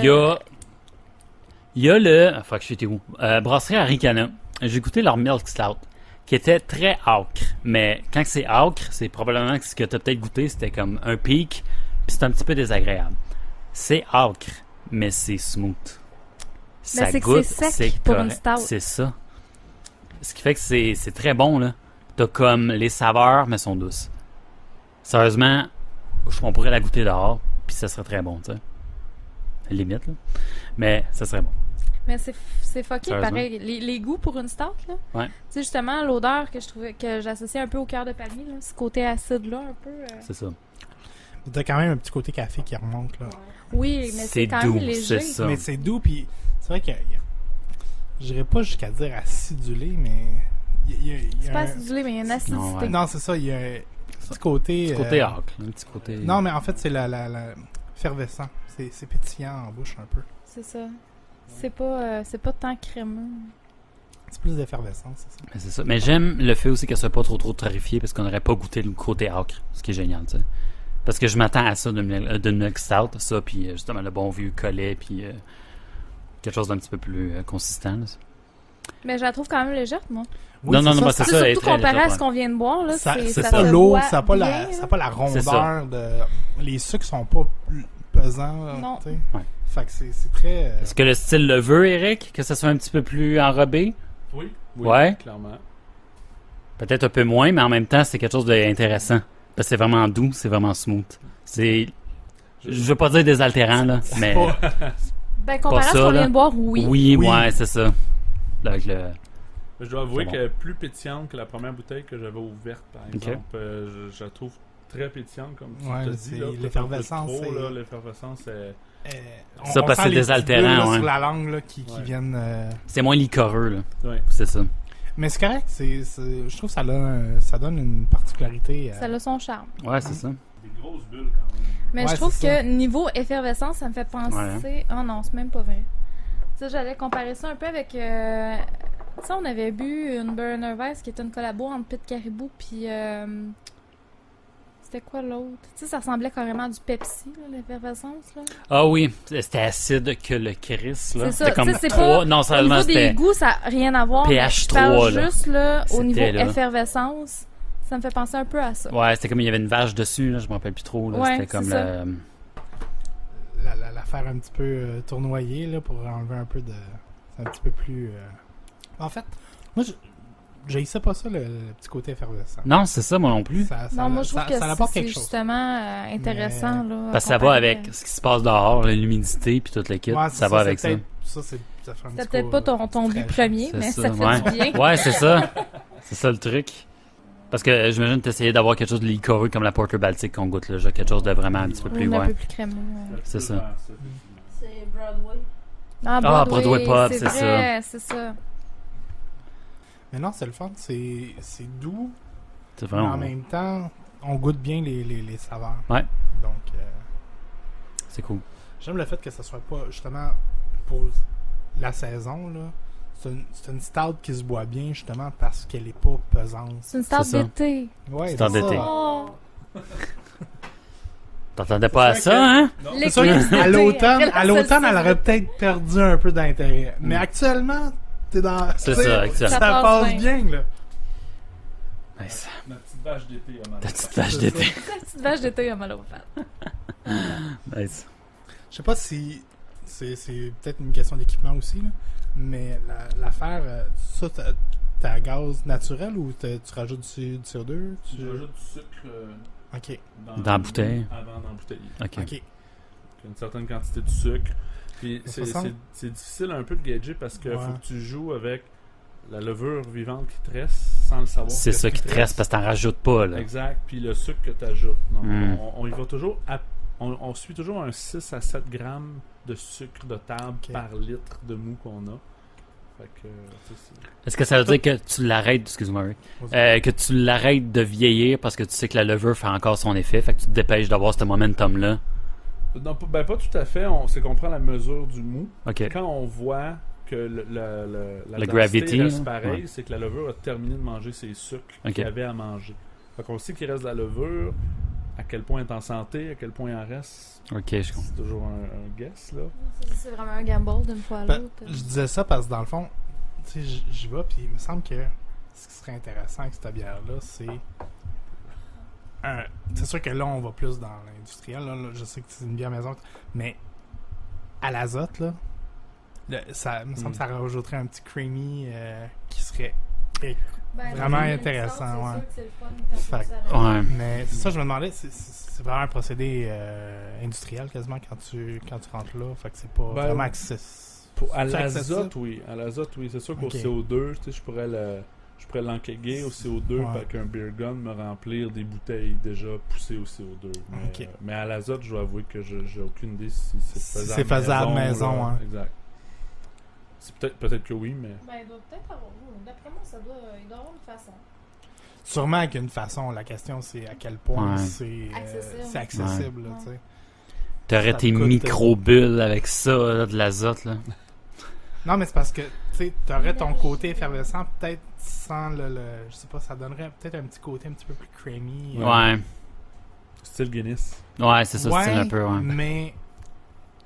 Il y a le... Ah, fuck, j'étais où? Brasserie Aricana. J'ai goûté leur Milk Stout, qui était très âcre. Mais quand c'est âcre, c'est probablement que ce que tu as peut-être goûté, c'était comme un pic, puis c'est un petit peu désagréable. C'est âcre, mais c'est smooth. Ça c'est que goûte, c'est sec c'est pour une correct. stout. C'est ça. Ce qui fait que c'est très bon, là. T'as comme les saveurs, mais sont douces. Sérieusement, on pourrait la goûter dehors, puis ça serait très bon, tu sais. Limite, là. Mais ça serait bon. Mais c'est fucké, Sérieusement? pareil. Les goûts pour une stout, là. Ouais. Tu sais, justement, l'odeur que je trouvais que j'associais un peu au cœur de palmier, là. Ce côté acide-là, un peu. C'est ça. T'as quand même un petit côté café qui remonte, là. Oui, mais c'est quand doux, même léger. c'est ça. Mais c'est doux, puis c'est vrai que... Je dirais pas jusqu'à dire acidulé, mais... Il y a C'est pas un- acidulé, mais il y a une acidité. Non, ouais. Non, c'est ça, il y a un petit côté... Côté âcre, un petit côté... Non, mais en fait, c'est la effervescent. C'est pétillant en bouche un peu. C'est ça. C'est pas tant crémeux. C'est plus d'effervescence, c'est ça. Mais c'est ça. Mais j'aime le fait aussi qu'elle soit pas trop torréfiée parce qu'on n'aurait pas goûté le côté âcre, ce qui est génial, tu sais. Parce que je m'attends à ça d'une Milk Stout, ça, puis justement le bon vieux collet, puis quelque chose d'un petit peu plus consistant. Là. Mais je la trouve quand même légère, moi. Oui, Non, c'est bah, ça, c'est C'est ça, elle est surtout très comparé à légère, ce qu'on vient de boire, là. c'est ça pas se lourd, boit ça n'a pas, bien, ça a là. pas la C'est ça. rondeur de... Les sucres sont pas pesants, Non. tu sais. Ouais. Fait que c'est très... Est-ce que le style le veut, Eric? Que ça soit un petit peu plus enrobé? Oui, Ouais. clairement. Peut-être un peu moins, mais en même temps, c'est quelque chose d'intéressant. Parce que c'est vraiment doux, c'est vraiment smooth. C'est... Je veux pas dire désaltérant, là, mais... pas- Ben, comparé à Pas ce ça, qu'on là. vient de boire, oui. Oui, Oui. ouais, c'est ça. Avec le... Je dois avouer C'est bon. qu'elle est plus pétillante que la première bouteille que j'avais ouverte, par Ok. exemple. Je la trouve très pétillante, comme tu Ouais, t'as c'est dit. Là, l'effervescence, peut-être un peu trop, c'est- là, l'effervescence, c'est... Ça, parce que sent c'est les désaltérant, petites bulles, là, ouais. sur la langue là, qui Ouais. viennent... C'est moins liquoreux, là. Ouais. C'est ça. Mais c'est correct, je trouve que ça donne une particularité. Ça a son charme. Ouais, c'est ça. Des grosses bulles, quand même. Mais Ouais, je trouve c'est ça. que niveau effervescence, ça me fait penser... Ouais. Oh non, c'est même pas vrai. Tu sais, j'allais comparer ça un peu avec... Tu sais, on avait bu une Burner Weiss qui était une collabo entre Pit Caribou puis... C'était quoi l'autre? Tu sais, ça ressemblait carrément à du Pepsi, là, l'effervescence, là. Ah oui, c'était acide que le Chris, là. C'est ça, C'était comme tu sais, c'est 3... pas- Non, Au sérieusement, niveau des c'était... goûts, ça n'a rien à voir. mais pH je parle 3, là. juste, là, au C'était, niveau là. effervescence, ça me fait penser un peu à ça. Ouais, c'était comme il y avait une vache dessus, là, je me rappelle plus trop. Là. Ouais, C'était comme c'est ça. le... La faire un petit peu tournoyer là, pour enlever un peu de... C'est un petit peu plus... En fait, moi, j'haïssais pas ça, le petit côté effervescent. Non, c'est ça, moi non plus. Non, moi, je trouve que ça apporte c'est quelque chose. justement intéressant, là. Parce que ça va avec ce qui se passe dehors, l'humidité, puis toute l'équipe. Ouais, c'est ça va c'est avec ça. peut-être- Ça, ça fait un C'était petit peut-être coup, pas ton but très- premier, C'est mais ça, ça fait ouais. du bien. Ouais, c'est ça. C'est ça le truc. Parce que j'imagine que t'essayais d'avoir quelque chose de liquoreux comme la Porter Baltic qu'on goûte, là. Genre quelque chose de vraiment un petit peu plus, Un ouais. peu plus crémeux. Ouais. C'est ça. C'est Broadway. Ah, Broadway Pub, c'est vrai, c'est ça. Mais non, c'est le fun. C'est doux, C'est mais en vraiment... même temps, on goûte bien les saveurs. Ouais. Donc, C'est cool. j'aime le fait que ça soit pas, justement, pour la saison, là, c'est une stout qui se boit bien, justement, parce qu'elle est pas pesante. C'est une stout C'est ça. d'été. Ouais, Stout c'est d'été. ça. Oh! T'entendais pas à C'est ça, vrai hein? C'est sûr qu'à l'automne, elle aurait peut-être perdu un peu d'intérêt. Mais actuellement, t'es dans... C'est tu sais, ça, actuellement. Ça Ça passe passe bien, là. Nice. Ma petite vache d'été a mal. Ta petite vache d'été. La petite vache d'été a mal au fan. Nice. Je sais pas si c'est peut-être une question d'équipement aussi, là, mais l'affaire, ça, t'as à gaz naturel ou tu rajoutes du CO2? Je rajoute du sucre Ok, Dans la bouteille. Avant d'embouteiller. Ok. ok. Une certaine quantité de sucre. Puis De toute façon- c'est difficile un peu de gager parce que Ouais. faut que tu joues avec la levure vivante qui te reste sans le savoir. C'est qu'est-ce ça qui te reste parce que t'en rajoutes pas, là. Exact. Puis le sucre que tu ajoutes. Donc, Mm. on y va toujours. On suit toujours un 6 à 7 grammes de sucre de table Ok. par litre de mou qu'on a. Fait que, Est-ce que ça veut dire que tu l'arrêtes, excuse-moi, Rick, que tu l'arrêtes de vieillir parce que tu sais que la levure fait encore son effet, fait que tu te dépêches d'avoir ce momentum-là? non, pas tout à fait. C'est qu'on prend la mesure du mou. Ok. Quand on voit que la densité gravity, reste là. pareil, Ouais. c'est que la levure a terminé de manger ses sucres Ok. qu'il avait à manger. Fait qu'on sait qu'il reste de la levure, à quel point elle est en santé, à quel point il en reste. Ok, je comprends. C'est toujours un guess, là. C'est vraiment un gamble d'une fois à Ben, l'autre. je disais ça parce que dans le fond, tu sais, j'y vais, puis il me semble que ce qui serait intéressant avec cette bière-là, c'est. C'est sûr que là, on va plus dans l'industriel. Là, je sais que c'est une bière maison, mais à l'azote, là, ça me semble que ça rajouterait un petit creamy qui serait. vraiment intéressant, ouais. Fait que- Ouais. Mais c'est ça, je me demandais, c'est vraiment un procédé industriel quasiment quand tu rentres là. Fait que c'est pas Ben, vraiment accessible. À C'est l'azote, accessible? oui. À l'azote, oui. C'est sûr qu'au Ok. CO2, tu sais, je pourrais l'enquéguer au CO2 Ouais. avec un beer gun, me remplir des bouteilles déjà poussées au CO2. Mais, Ok. mais à l'azote, je dois avouer que j'ai aucune idée si c'est Si faisable. c'est faisable maison, là. hein. Exact. C'est peut-être que oui, mais. Ben, il doit peut-être avoir. D'après moi, il doit avoir une façon. Sûrement avec une façon. La question, c'est à quel point Ouais. c'est accessible. Là, Ouais. tu sais. T'aurais Ça tes te coûte, micro-bulles avec ça, là, de l'azote, là. Non, mais c'est parce que tu aurais ton côté effervescent, peut-être sans je sais pas, ça donnerait peut-être un petit côté un petit peu plus creamy. Ouais. Style Guinness. Ouais, c'est ça, Ouais, style un peu, ouais. mais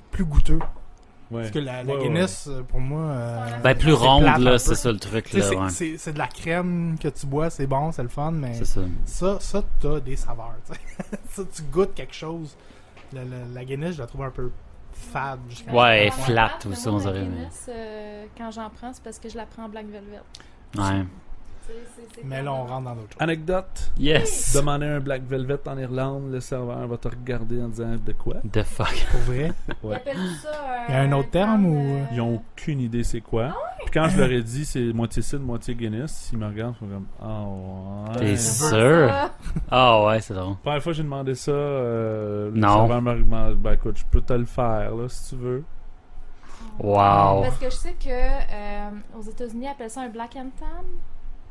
plus goûteux. Ouais. Parce que la Ouais, Guinness, pour moi. Ben, plus c'est ronde, plate un là, peu. c'est ça le truc, Tu sais, là, ouais. c'est de la crème que tu bois, c'est bon, c'est le fun, mais C'est ça. ça t'as des saveurs. Tu sais. Ça, tu goûtes quelque chose. La Guinness, je la trouve un peu fade. jusqu'à Ouais, elle est Ouais. flat aussi, on dirait. Quand j'en prends, c'est parce que je la prends en Black Velvet. Ouais. Mais là, on rentre dans d'autres choses. Anecdote. Yes! Demandez un Black Velvet en Irlande, le serveur va te regarder en disant de quoi. The fuck. Pour vrai. Ouais. Il y a un autre terme ou. Ils ont aucune idée c'est quoi. Puis quand je leur ai dit c'est moitié cidre, moitié Guinness, ils me regardent, ils sont comme ah ouais. T'es sûr? Ah ouais, c'est drôle. La première fois que j'ai demandé ça, le Non. serveur me demande ben écoute, je peux te le faire là si tu veux. Wow. Parce que je sais que aux États-Unis, ils appellent ça un Black and Tan.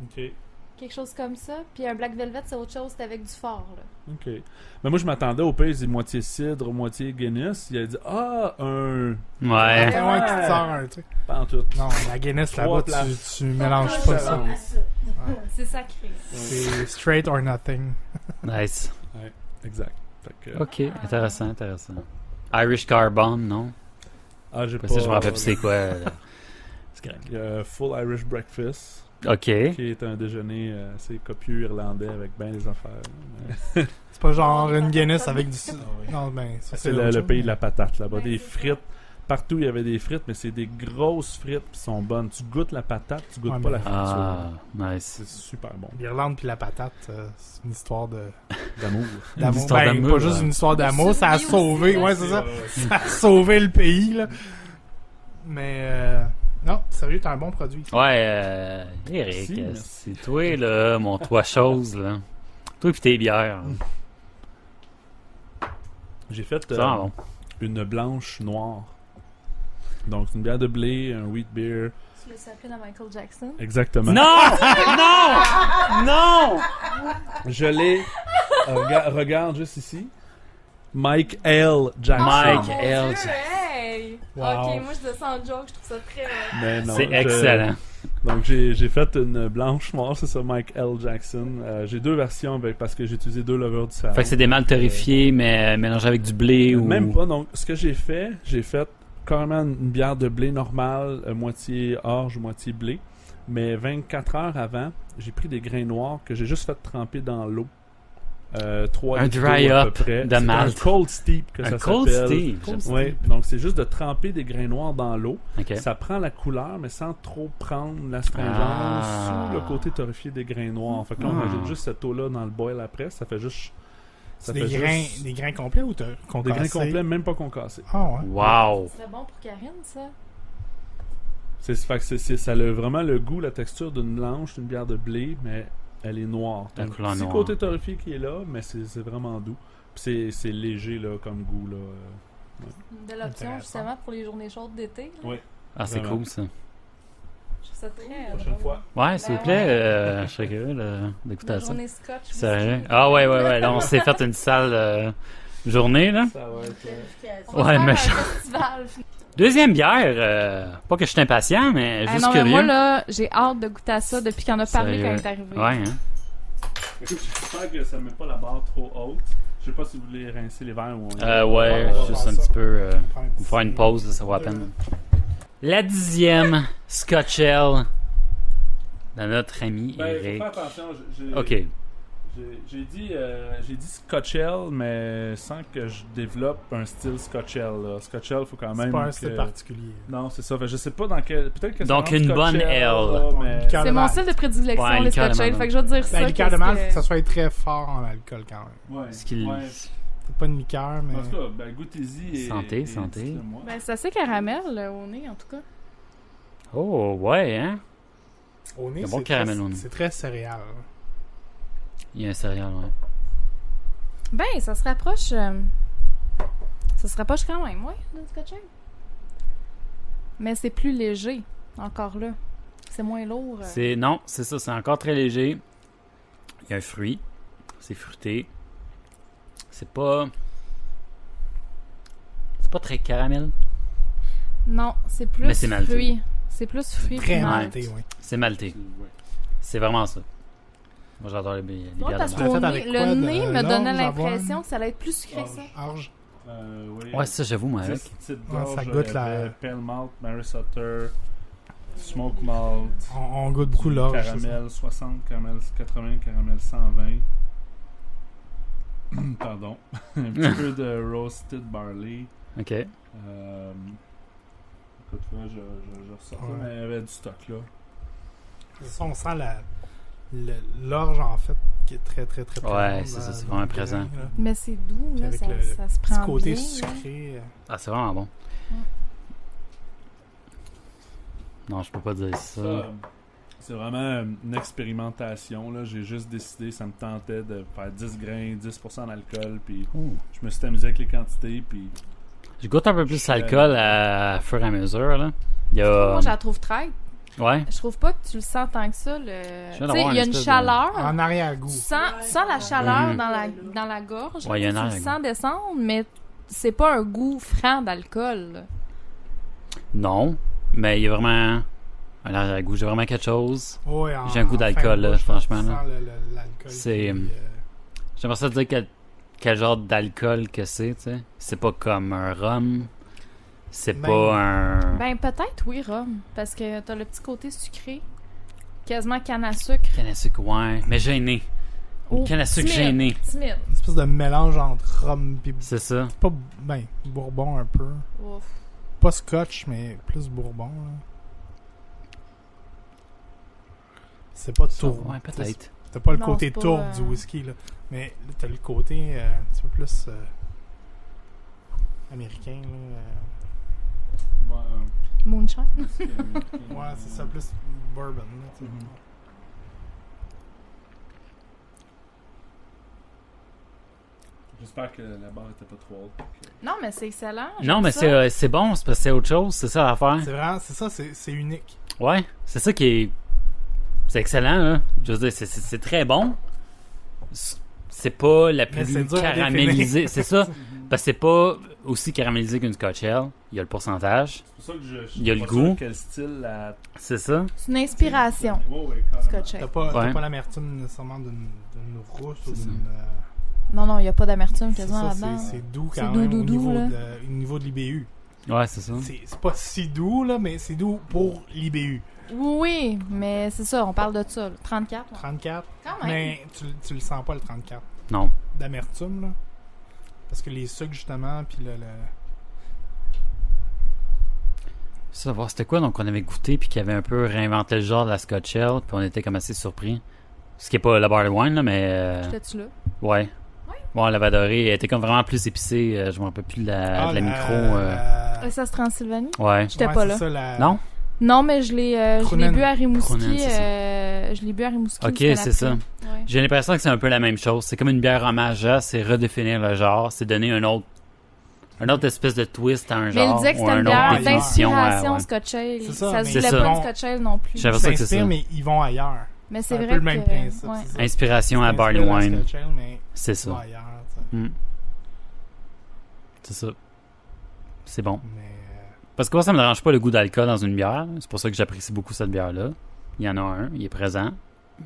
OK. Quelque chose comme ça. Puis un Black Velvet, c'est autre chose, c'est avec du fort. Là. OK. Mais moi je m'attendais au pays, il dit moitié cidre, moitié Guinness, il a dit ah un Ouais. C'est moi qui te sors un truc. pas en tout. Non, la Guinness Trois là-bas, places. tu mélanges pas ça. C'est sacré. C'est straight or nothing. Nice. Exact. Fait que, Ok, intéressant, intéressant. Irish Car Bomb, non? ah j'ai Parce que je me rappelle plus c'est quoi. là. C'est correct. Il y a Full Irish Breakfast, Ok. qui est un déjeuner assez copieux irlandais avec bien des affaires. Mais C'est pas genre une Guinness avec du. oui. Non, ben, ça, c'est autre le chose, pays mais- de la patate là-bas. Ouais, Des c'est frites. Partout il y avait des frites, mais c'est des grosses frites qui sont bonnes. Tu goûtes la patate, tu goûtes Ouais, pas mais- la friture. Ah, nice. C'est super bon. L'Irlande puis la patate, c'est une histoire D'amour. d'amour. histoire Ben, d'amour, pas juste ouais. une histoire d'amour, ça a survie sauvé, aussi, ouais, c'est ça. Ça a sauvé le pays, là. Mais, non, sérieux, t'as un bon produit. Ouais, Eric, Merci, merci. c'est toi, là, mon toi chose, là. Toi pis tes bières. J'ai fait C'est vraiment bon. une blanche noire. Donc c'est une bière de blé, un wheat beer. Tu l'as sapé dans Michael Jackson. Exactement. Non! Non! Non! Je l'ai. Regarde juste ici. Mike L. Jackson. Mike Mon L. Dieu, hey! Wow. Ok, moi je dis ça en joke, je trouve ça très. Mais non, C'est excellent. Donc j'ai fait une blanche noire, c'est ça, Mike L. Jackson. J'ai 2 versions parce que j'ai utilisé 2 levures différentes. Fait que c'est des mâles torréfiés, mais mélangés avec du blé ou... Même pas. Donc ce que j'ai fait carrément une bière de blé normale, moitié orge, moitié blé. Mais 24 heures avant, j'ai pris des grains noirs que j'ai juste fait tremper dans l'eau. 3 Un litres dry d'eau à peu up près. de C'est malt. un cold steep que Un ça cold s'appelle. steep. j'aime ça. Oui, donc c'est juste de tremper des grains noirs dans l'eau. Ok. Ça prend la couleur, mais sans trop prendre l'astringence Ah. sous le côté torréfié des grains noirs. Fait que là, on Ah. ajoute juste cette eau-là dans le boil après. Ça fait juste... C'est fait juste- des grains complets ou t'as Des concassé? grains complets, même pas concassés. Ah ouais. Wow! C'est bon pour Karine, ça. Fait que ça a vraiment le goût, la texture d'une blanche, d'une bière de blé, mais elle est noire. La Donc, couleur petit noire. côté torréfié qui est là, mais c'est vraiment doux. Puis c'est léger là, comme goût. Là. Une belle option Intéressant. justement pour les journées chaudes d'été. là. Oui. Ah, c'est Vraiment. cool, ça. Je trouve ça très. Prochaine fois. Ouais, s'il vous Ben plaît, ouais. je serais curieux d'écouter La ça. journée scotch. Sérieux? whisky. Ah ouais, là, on s'est fait une sale journée, là. Ça va être... On va Ouais, faire mais un je- festival. Deuxième bière, pas que je suis impatient, mais Ah juste non, mais curieux. moi là, j'ai hâte de goûter à ça depuis qu'on a parlé Sérieux? quand il est arrivé. Ouais, hein. Écoute, j'espère que ça met pas la barre trop haute. Je sais pas si vous voulez rincer les verres ou... Ouais, on va juste faire un ça. petit peu... Prends un petit- Vous faire une pause, là, ça vaut la peine. La 10e Scotch Ale de notre ami Ben, faut Eric. faire attention. Ok. J'ai dit Scotch Ale, mais sans que je développe un style Scotch Ale. Là. Scotch Ale, faut quand C'est même. pas un que- style particulier. Non, c'est ça. Fait, je sais pas dans quel. Peut-être que ça Donc, rentre une Scotch bonne Ale, ale. là, mais... Liqueur C'est de mon malt. style de prédilection, Ouais, les liqueur de Scotch Ale. malt. Fait que je vais dire ça. Ben, liqueur de qu'est-ce malt, que- faut que ça soit très fort en alcool quand même. Ouais. Ce qu'il- Ouais. C'est pas une liqueur, mais. En tout cas, ben, goûtez-y et. Santé, et santé. dites-le-moi. Ben, c'est assez caramel au nez, en tout cas. Oh, ouais, hein. Au nez, Un bon c'est caramel très- au nez. C'est très céréal. Il y a un céréal, ouais. Ben, ça se rapproche. Ça se rapproche quand même, ouais, d'une Scotch Ale. Mais c'est plus léger, encore là. C'est moins lourd. Non, c'est ça, c'est encore très léger. Il y a un fruit. C'est fruité. C'est pas très caramel. Non, c'est plus Mais c'est malté. fruit. C'est plus fruit Très que malt. malté, oui. C'est malté. Ouais. C'est vraiment ça. Moi, j'adore les bières Ouais, de parce Tu l'as qu'au fait nez, avec quoi, le de nez me l'orge, donnait avoine? l'impression que ça allait être plus sucré que ça. Orge. Oui. Ouais, ça, j'avoue, moi, avec. 10 petites Ouais, gorges, ça goûte la- avait Pale Malt, Mary Sutter, Smoke Malt, On goûte beaucoup l'orge. c'est ça. caramel 60, caramel 80, caramel 120. Pardon. Un petit peu de roasted barley. Ok. Écoute, là, je ressors ça, Ouais. mais il y avait du stock là. C'est ça, on sent l'orge en fait qui est très très très Ouais, présente c'est ça, dans- c'est dans vraiment le présent. grain, là. Mais c'est doux, Puis là, avec ça, le ça se Petit prend côté bien. là. sucré. Ah, c'est vraiment bon. Non, je peux pas dire ça. Ça, c'est vraiment une expérimentation. Là. J'ai juste décidé, ça me tentait de faire 10 grains, 10% d'alcool. Puis Oh. je me suis amusé avec les quantités. Puis Je goûte un peu plus l'alcool à fur et à mesure, là. Il y a... Moi, je la trouve traite. Ouais. Je trouve pas que tu le sens tant que ça. viens Tu sais, d'avoir il y a une une espèce de- chaleur. En arrière-goût. Tu sens la chaleur Mhm. dans la gorge. Ouais, il y a tu un le arrière-goût. sens descendre, mais c'est pas un goût franc d'alcool. là. Non, mais il y a vraiment un arrière-goût. J'ai vraiment quelque chose. Ouais, J'ai un goût en fin d'alcool, de là, bouche, franchement, tu là. sens l'alcool. C'est- qui, J'aimerais ça te dire quel genre d'alcool que c'est, tu sais. C'est pas comme un rhum. C'est Ben- pas un... Ben, peut-être, oui, rhum. Parce que t'as le petit côté sucré. Quasiment canne à sucre. Canne à sucre, ouais. Mais gêné. Oh, Canne à sucre timide, gêné. Timide. une espèce de mélange entre rhum et C'est ça. pas ben bourbon un peu. Ouf. Pas scotch mais plus bourbon. Là. C'est pas tour. Ouais, peut-être. T'as pas le Non, côté c'est pas, tourbe du whisky là, mais t'as le côté un petit peu plus américain là. Moonshine. Ouais, c'est ça plus bourbon là. Tu sais. j'espère que la barre était pas trop haute. Non, mais c'est excellent. Non, j'aime mais ça. c'est bon, c'est parce que c'est autre chose, c'est ça l'affaire. C'est vraiment, c'est ça, c'est unique. Ouais, c'est ça qui est... C'est excellent, là. Je veux dire, c'est très bon. C'est pas la Mais plus c'est dur à caramélisée. C'est ça. Parce que c'est pas aussi caramélisé qu'une Scotch Ale. Il y a le pourcentage. C'est pour ça que je Il y a suis le pas goût. sûr quel style la... C'est ça. C'est une inspiration, Ouais, carrément. Scotch Ale. T'as Ouais. pas l'amertume nécessairement d'une rousse ou C'est ça. d'une. Non, il n'y a pas d'amertume C'est quasiment ça, là-dedans. c'est doux C'est quand doux, même doux, au, doux, niveau là. au niveau de l'IBU. Ouais, c'est ça. C'est pas si doux, là, mais c'est doux pour l'IBU. Oui, mais c'est ça, on parle de ça. Là. 34. ouais. 34. Quand même. Mais tu le sens pas, le 34. Non. D'amertume, là. Parce que les sucres, justement, puis le... Ça, voir c'était quoi donc on avait goûté puis qui avait un peu réinventé le genre de la Scotch Ale puis on était comme assez surpris. Ce qui est pas la barley wine là mais J'étais-tu là? ouais. Bon, on l'avait adoré, elle était comme vraiment plus épicée, je me rappelle plus de la micro. Ça, c'est Transylvanie? Ouais. J'étais pas là. Non? Non, mais je l'ai Krunen. bu à Rimouski. Krunen, c'est ça. Je l'ai bu à Rimouski. Ok, une semaine c'est ça. après. Ouais. J'ai l'impression que c'est un peu la même chose. C'est comme une bière hommage à, c'est redéfinir le genre, c'est donner un autre espèce de twist à un Mais genre. il disait que ou c'était un une autre bière définition. d'inspiration ouais. Scotch Ale. C'est ça, Ça mais se c'est voulait ça. pas une Scotch Ale non plus. J'avais Ils ça que c'est s'inspirent, ça. mais ils vont ailleurs. Mais C'est c'est un vrai peu le même que... principe. ouais. c'est ça. Inspiration à C'est barley inspiré de la wine. Scotch Ale, mais C'est ils vont ça. ailleurs, tu sais. Mm. C'est ça. C'est bon. Mais... Parce que moi, ça me dérange pas le goût d'alcool dans une bière. C'est pour ça que j'apprécie beaucoup cette bière-là. Il y en a un, il est présent.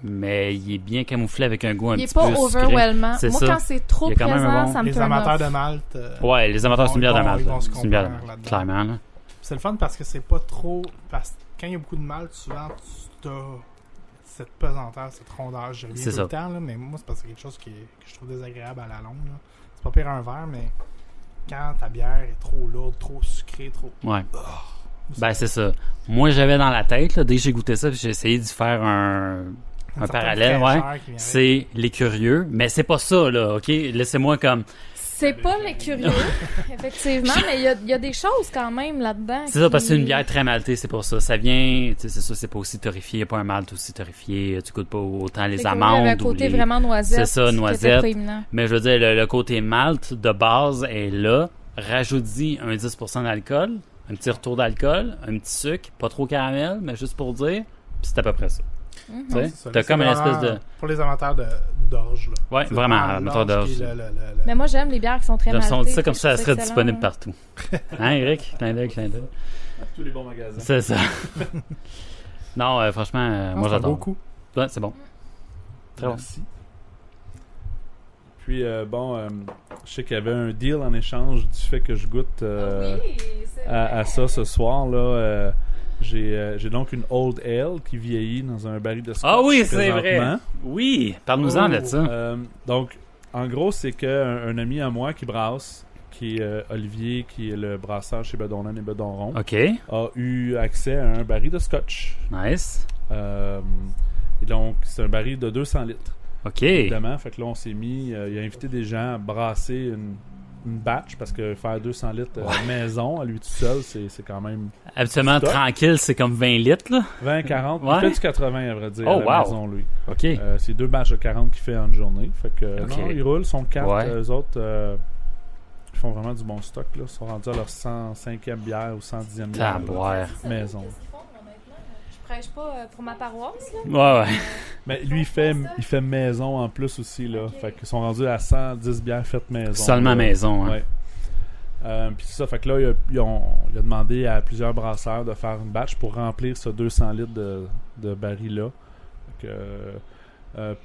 Mais il est bien camouflé avec un goût un Il est petit pas peu sucré. overwhelmant. C'est Moi, ça. quand c'est trop Il y a quand même présent, un bon- ça me les turn amateurs off. de malt... Ouais, les amateurs, c'est une bière de ils vont- malt. ils vont se C'est une bière de comprendre malt. là-dedans. Clairement, là. C'est le fun parce que c'est pas trop... Parce que quand il y a beaucoup de malt, souvent, tu as cette pesanteur, cette rondeur. Je reviens C'est tout ça. le temps, là, mais moi, c'est parce que c'est quelque chose que je trouve désagréable à la longue. Là. C'est pas pire un verre, mais quand ta bière est trop lourde, trop sucrée, trop... Ouais. Ben, c'est ça. Moi, j'avais dans la tête, là, dès que j'ai goûté ça, puis j'ai essayé d'y faire un Une certaine parallèle, fraîcheur ouais. qui vient avec. C'est les curieux, mais c'est pas ça, là, OK? Laissez-moi comme... C'est pas les curieux, effectivement, mais il y a des choses quand même là-dedans. C'est ça, parce que c'est une qui- bière très maltée, c'est pour ça. Ça vient, tu sais, c'est ça, c'est pas aussi torréfié, pas un malt aussi torréfié. Tu goûtes pas autant les Fait que oui, il y avait un amandes ou côté les... vraiment noisette. C'est ça, qui noisette. était proéminent. Mais je veux dire, le côté malt de base est là. Rajoute-y un 10% d'alcool, un petit retour d'alcool, un petit sucre, pas trop caramel, mais juste pour dire, puis c'est à peu près ça. Mhm. Tu sais, C'est ça, t'as c'est comme une vraiment espèce de... Pour les amateurs d'orge, là. Ouais, C'est vraiment, l'orge amateur d'orge. qui est Mais moi, j'aime les bières qui sont très J'aime ça, on maltées. dit ça comme fait ça, que ça je serait trouve disponible excellent. partout. Hein, Eric? Clin d'œil, clin d'œil. Tous les bons magasins. C'est ça. Non, franchement, moi C'est un j'adore. beau coup. Ouais, c'est bon. Très bon. Merci. Puis, je sais qu'il y avait un deal en échange du fait que je goûte Oui, c'est à vrai. ça ce soir. Là, j'ai donc une Old Ale qui vieillit dans un baril de scotch. Ah oui, c'est vrai. présentement. Oui, parle-nous-en Oh. de ça. Donc, en gros, c'est qu'un ami à moi qui brasse, qui est Olivier, qui est le brasseur chez Bedonland et Bedonron, OK, a eu accès à un baril de scotch. nice. Et donc, c'est un baril de 200 litres. OK. Évidemment, fait que là, on s'est mis, il a invité des gens à brasser une batch parce que faire 200 litres maison à lui tout seul, c'est quand même Habituellement, Stop. tranquille, c'est comme 20 litres, là. 20-40. Ouais. Il fait du 80, à vrai dire, Oh, à la wow. maison, lui. OK. C'est 2 batchs de 40 qu'il fait en une journée. Fait que, Ok. non, ils roulent, ils sont 4. Ouais. Eux autres, ils font vraiment du bon stock. Là. Ils sont rendus à leur 105e bière ou 110e bière. Taboire. Maison. Qu'est-ce qu'ils font, honnêtement? Je prêche pas pour ma paroisse, là. Ouais, ouais. Mais lui, il fait maison en plus aussi. Là. Ok. Fait qu'ils sont rendus à 110 bières faites maison. Seulement là. maison, hein. Ouais. Puis c'est ça, fait que là, il a demandé à plusieurs brasseurs de faire une batch pour remplir ce 200 litres de baril-là. Fait que,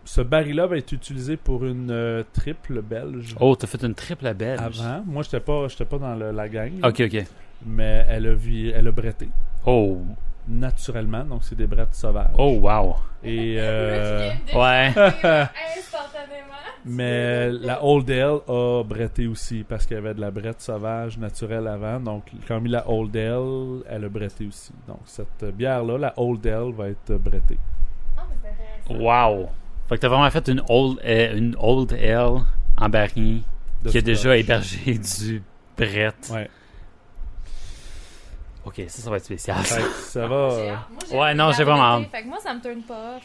ce baril-là va être utilisé pour une triple belge Oh, t'as fait une triple belge. avant. Moi, j'étais pas dans la gang, OK, OK. mais elle a bretté Oh, naturellement, donc c'est des brettes sauvages. oh, wow. Et, Ouais. Instantanément. mais la Old Ale a bretté aussi parce qu'il y avait de la brette sauvage naturelle avant. Donc, quand on a mis la Old Ale, elle a bretté aussi. Donc, cette bière-là, la Old Ale, va être brettée. Ah, mais c'est intéressant. Wow. Fait que t'as vraiment fait une old ale en baril De qui a scotch. déjà hébergé du Brett. Ouais. OK, ça va être spécial. Fait que ça va. J'ai hâte. Moi, Ouais, non, j'ai vraiment hâte. Fait que moi, ça me turn pas off.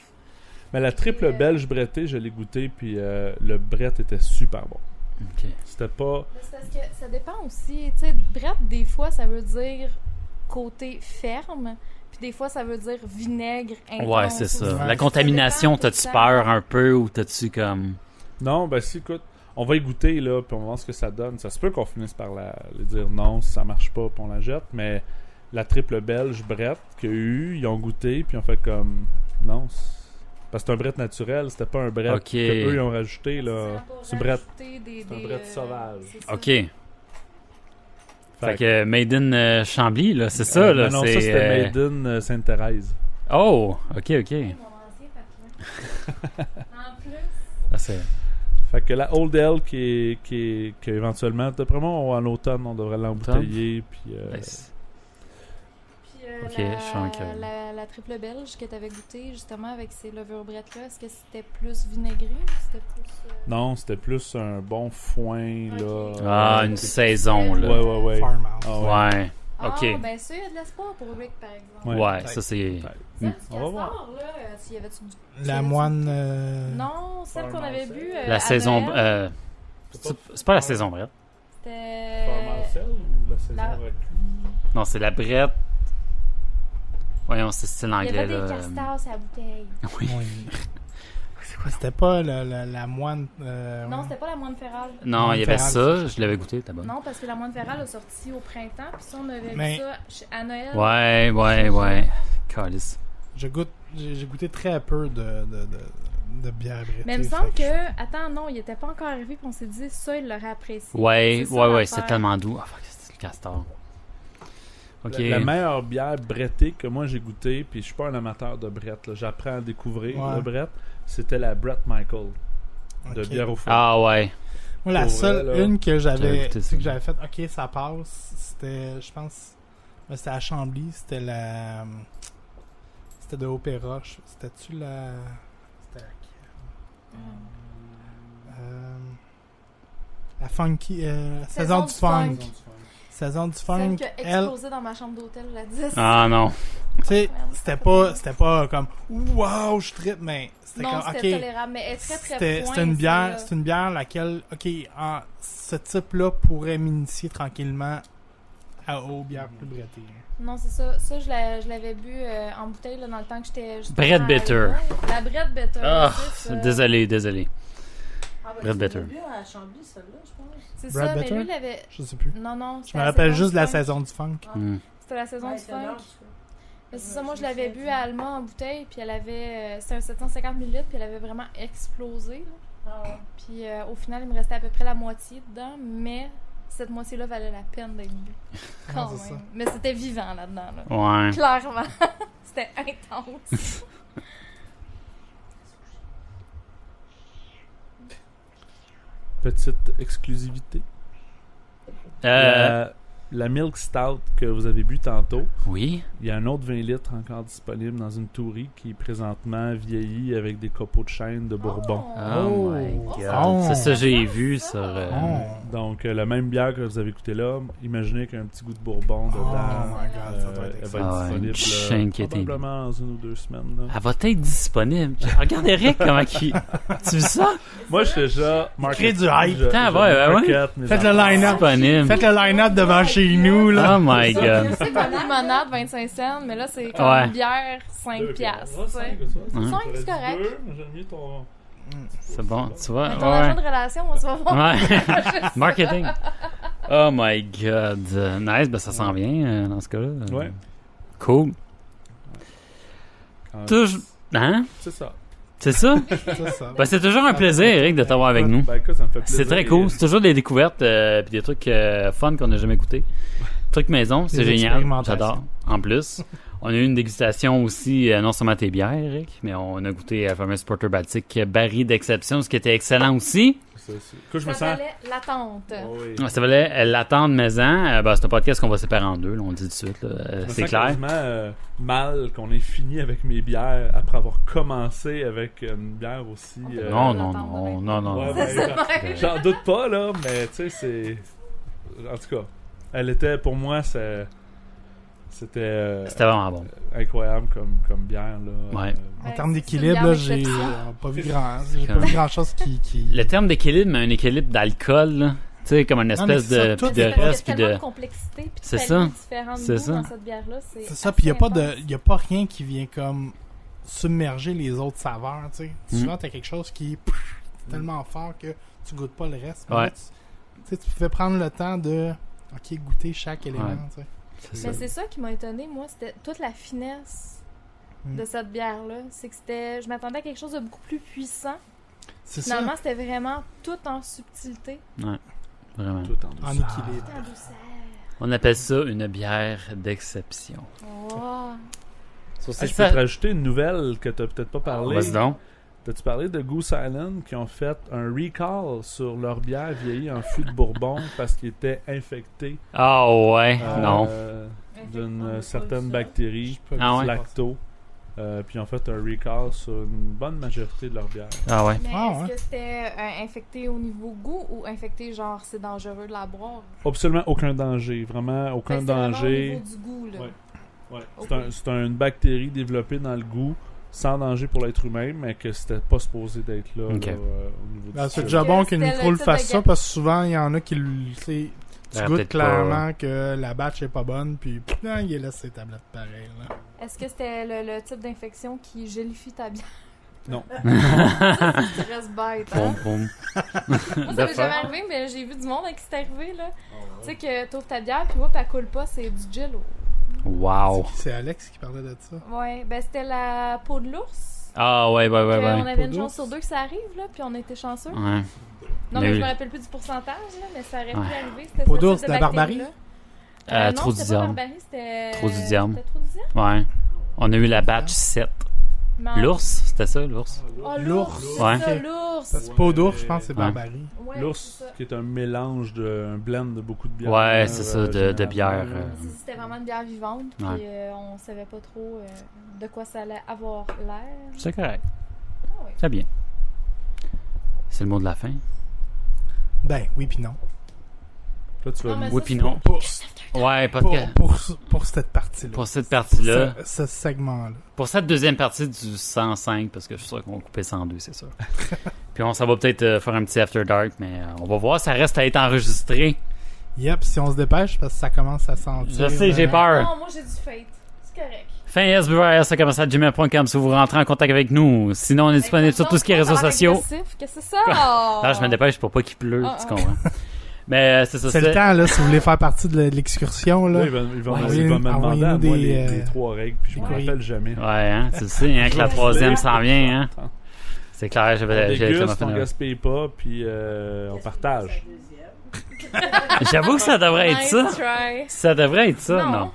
Mais la triple belge brettée, je l'ai goûté, puis le Brett était super bon. OK. C'était pas. Mais c'est parce que ça dépend aussi. Tu sais, brette, des fois, ça veut dire côté ferme. Puis des fois, ça veut dire vinaigre intense. Ouais, c'est ça. Ouais. La contamination, Ça dépend t'as-tu tout le peur temps. un peu ou t'as-tu comme... Non, ben si, écoute, on va y goûter, là, puis on va voir ce que ça donne. Ça se peut qu'on finisse par lui dire non, si ça marche pas, puis on la jette, mais la triple belge Brett qu'il y a eu, ils ont goûté, puis ils ont fait comme non, parce que c'est un Brett naturel, c'était pas un Brett Ok. que eux ils ont rajouté, là. C'est un Brett, C'est un Brett sauvage. OK. Fait que Made in Chambly, là, c'est ça, là. Non, c'est, ça c'était Made in Sainte-Thérèse. Oh, OK. En plus. Ah, c'est... Fait que la Old Ale qui éventuellement, d'après moi, en automne, on devrait l'embouteiller. Puis, Nice. Puis Ok, je suis en curieux. la triple belge que tu avais goûté justement avec ces levures brettes-là, est-ce que c'était plus vinaigré ou c'était plus. non, c'était plus un bon foin, là. Ah, une saison, là. Ouais. Farmhouse. Ah, Ouais. OK. Ah, ben ça, il y a de l'espoir pour Rick, par exemple. Ouais. Ouais, ça, c'est... Celle On du va castor, voir. là, s'il y avait du. La moine. Non, celle qu'on avait bu. La à saison... Noël, c'est pas la saison Brett. C'était. ou la saison la- Non, c'est la Brett... Voyons, c'est style Il y anglais, avait des là. castors sur la bouteille. Oui. Oui. C'était pas la moine. Non, c'était pas la moine ferrale. Non, il y avait Ferrale, ça, je l'avais goûté, t'as bon. Non, parce que la moine ferrale a sorti au printemps, puis ça, on avait Mais- vu ça à Noël. Ouais. Calice. J'ai goûté très peu de bière brettée. Mais il me semble que. Attends, non, il était pas encore arrivé, puis on s'est dit, ça, il l'aurait apprécié. Ouais, C'est ça, l'affaire. c'est tellement doux. Ah, fuck, c'est le castor. OK. La meilleure bière brettée que moi j'ai goûtée, puis je suis pas un amateur de Brett, là, j'apprends à découvrir Ouais. le Brett, c'était la Brett Michael de Ok. bière au fond. Ah, ouais. Moi, la Pour seule, vrai, là, une que j'avais j'avais goûté ça. fait, ok, ça passe, c'était, je pense, c'était à Chambly, c'était de Opéra. C'était-tu la. C'était la Funky. Saison du Funk. Saison du Funk. Celle qui a Elle, explosé dans ma chambre d'hôtel, la 10. Ah, non. tu sais, c'était pas comme wow, je trippe, mais c'était Non, comme c'était ok. tolérable, mais elle est très très C'était pointe, une bière, celle-là. c'est une bière laquelle, ok, ce type-là pourrait m'initier tranquillement aux bières plus brettées. Non, c'est ça. Ça, je l'avais bu en bouteille là, dans le temps que j'étais. justement Brett à Bitter. Lyon. La Brett Bitter. Ah, c'est ça. désolé. Ah, Brett tu Bitter. l'as bu à Chambly, celle-là, je pense. C'est Brett ça, mais Bitter? lui, il avait. Je sais plus. Non. Je me rappelle juste de la saison du funk. Hmm. C'était la saison Ouais, du c'est l'heure, funk. ça. Mais c'est ça, moi, je l'avais bu à Alma en bouteille, puis elle avait. C'était un 750 ml, puis elle avait vraiment explosé. Là. Ah, ouais. Puis au final, il me restait à peu près la moitié dedans, mais cette moitié-là valait la peine d'être bu. Quand c'est même. ça. Mais c'était vivant là-dedans. Là. Ouais. Clairement. C'était intense. Petite exclusivité. La Milk Stout que vous avez bu tantôt, Oui. il y a un autre 20 litres encore disponible dans une tourie qui est présentement vieillie avec des copeaux de chêne de Bourbon. Oh, my Oh. God. Oh. C'est ça, j'ai vu Ça. sur... Oh. Donc, la même bière que vous avez goûté là, imaginez qu'il y a un petit goût de Bourbon dedans. Oh my God, ça doit être elle excellent. va Ah ouais, être une disponible chaîne qui a été- probablement dans 1 ou 2 semaines. Là. Elle va être disponible. Regarde Eric, comment il... Tu vis ça? Moi, je suis déjà Crée du hype. Putain, ouais. Faites le line-up. Disponible. Faites le line-up devant chez nous, là. Oh my Je God. sais qu'on a limonade 25 cents, mais là, c'est comme Ouais. une bière 5 piastres. tu sais. 5, c'est correct. J'aime mieux ton... C'est bon, tu vois? Mais ton agent de Ouais. relation, on se va voir. Ouais. Marketing. Oh my God. Nice, ben ça s'en vient dans ce cas-là. Ouais. Cool. Toujours... Hein? C'est ça. C'est ça? C'est ça. Ben, c'est toujours un plaisir, Eric, de t'avoir avec nous. Ben, écoute, ça me fait plaisir. C'est très cool. C'est toujours des découvertes puis des trucs fun qu'on n'a jamais goûté. Trucs maison, c'est Des génial. expérimentations. J'adore. En plus, on a eu une dégustation aussi, non seulement tes bières, Eric, mais on a goûté la fameuse Porter Baltic Barry d'exception, ce qui était excellent aussi. Écoute, je me Ça sens... valait l'attente. Oh, oui. Ça valait l'attente maison. Ben, c'est un podcast qu'on va séparer en deux, là, on le dit tout de suite. là. Je me C'est sens clair. quasiment, mal qu'on ait fini avec mes bières après avoir commencé avec une bière aussi... Non. Ouais, ben, j'en doute pas, là, mais tu sais, c'est... En tout cas, elle était, pour moi, c'était C'était vraiment bon. incroyable comme bière, là. Ouais. En termes d'équilibre, là, j'ai pas vu grand-chose qui... Le terme d'équilibre, mais un équilibre d'alcool, là. Tu sais, comme une mais espèce c'est ça, de... tout Puis de est- reste, Il y puis a tellement de... de complexité, puis C'est de ça. paliers différents de C'est goûts ça. dans cette bière-là. C'est ça, puis il assez n'y a pas rien qui vient comme submerger les autres saveurs, tu sais. Souvent, t'as quelque chose qui est tellement fort que tu goûtes pas le reste. Mais Ouais. là, tu pouvais prendre le temps de goûter chaque élément. Ouais. Tu sais. C'est Mais ça. c'est ça qui m'a étonné, moi, c'était toute la finesse de cette bière-là. C'est que je m'attendais à quelque chose de beaucoup plus puissant. C'est Finalement, ça, c'était vraiment tout en subtilité, Vraiment. Tout en en douceur. équilibre. tout en douceur. On appelle ça une bière d'exception. Oh. So, Ah, c'est je peux ça. te rajouter une nouvelle que t'as peut-être pas parlé. Vas-y donc. T'as-tu parlé de Goose Island qui ont fait un recall sur leur bière vieillie en fût de Bourbon parce qu'ils étaient infectés Ah ouais, non. d'une certaine bactérie, Ah ouais. lacto. Puis ils ont fait un recall sur une bonne majorité de leur bière. Ah ouais. Mais Ah, est-ce ouais. que c'était infecté au niveau goût ou infecté genre c'est dangereux de la boire? Absolument aucun danger, vraiment aucun Fait que c'est vraiment danger. au niveau du goût, là. Ouais. Ouais. Ok. C'est une bactérie développée dans le goût, sans danger pour l'être humain, mais que c'était pas supposé d'être là, Ok. là, au niveau Ben, du c'est fût. déjà que bon que c'était Nico le le type fasse de ça ga- parce que souvent il y en a qui tu Ben, goûtes peut-être clairement que la batch est pas bonne puis il laisse ses tablettes pareilles. Là. Est-ce que c'était le type d'infection qui gélifie ta bière? Non. Ça, tu restes bête, hein? Boum, boum. Moi, ça m'est jamais arrivé, mais j'ai vu du monde à qui c'est arrivé, là. Tu sais que t'ouvres ta bière, puis hop, elle coule pas, c'est du jello. Wow. C'est Alex qui parlait de ça. Ouais, ben c'était la peau de l'ours. Ah ouais, ouais, ouais, On ouais. avait une Peau chance d'ours. sur deux que ça arrive, là, puis on était chanceux. Ouais. Non, Mais mais je oui. me rappelle plus du pourcentage, là, mais ça aurait pu Ouais. arriver. C'était Peau ce d'ours, type de la barbarie? bactérie-là. Non, Trop c'était pas d'idiome. barbarie, c'était... Trop d'idiome. C'était trop d'idiome? Ouais. On a eu la batch 7. Mais en- L'ours, c'était ça, l'ours? Oh, L'ours. l'ours! C'est Ouais. ça, Ok. l'ours! Ça, c'est peau d'ours, je pense que c'est Ouais. barbarie. Ouais, L'ours, c'est ça. qui est un mélange un blend de beaucoup de bières. Ouais, c'est ça, de généralement. bière. C'était vraiment une bière vivante, puis Ouais. on savait pas trop de quoi ça allait avoir l'air. C'est correct. Ah ouais. Très bien. C'est le mot de la fin. Ben, oui puis non. Toi, tu vas Non, mais Oui, ça, puis c'est- non. Pour, Ouais, pas pour, de... pour cette partie-là. Pour cette partie-là. Ce segment-là. Pour cette deuxième partie du 105, parce que je suis sûr qu'on va couper 102, c'est sûr. Puis on s'en va peut-être faire un petit After Dark, mais on va voir. Ça reste à être enregistré. Yep, si on se dépêche, parce que ça commence à sentir. Je sais, j'ai peur. Non, moi j'ai du fate. C'est correct. Fin SBR, ça commence à gmail.com si vous rentrez en contact avec nous. Sinon, on est disponible sur tout ce qui est réseaux sociaux. Qu'est-ce que c'est ça? Là, je me dépêche pour pas qu'il pleut, Ah, tu ah. comprends? Mais c'est ça, C'est le temps, là, si vous voulez faire partie de l'excursion, là. Là, ils vont Ouais, me envoyez-nous demander à moi des, les trois règles, puis je des me courriers. rappelle jamais. Ouais, hein, tu sais, hein, que la troisième s'en vient, hein. C'est clair, On j'avais déguste, on gaspille pas, puis on partage. J'avoue que ça devrait être Nice ça. try. Ça devrait être ça, Non. non?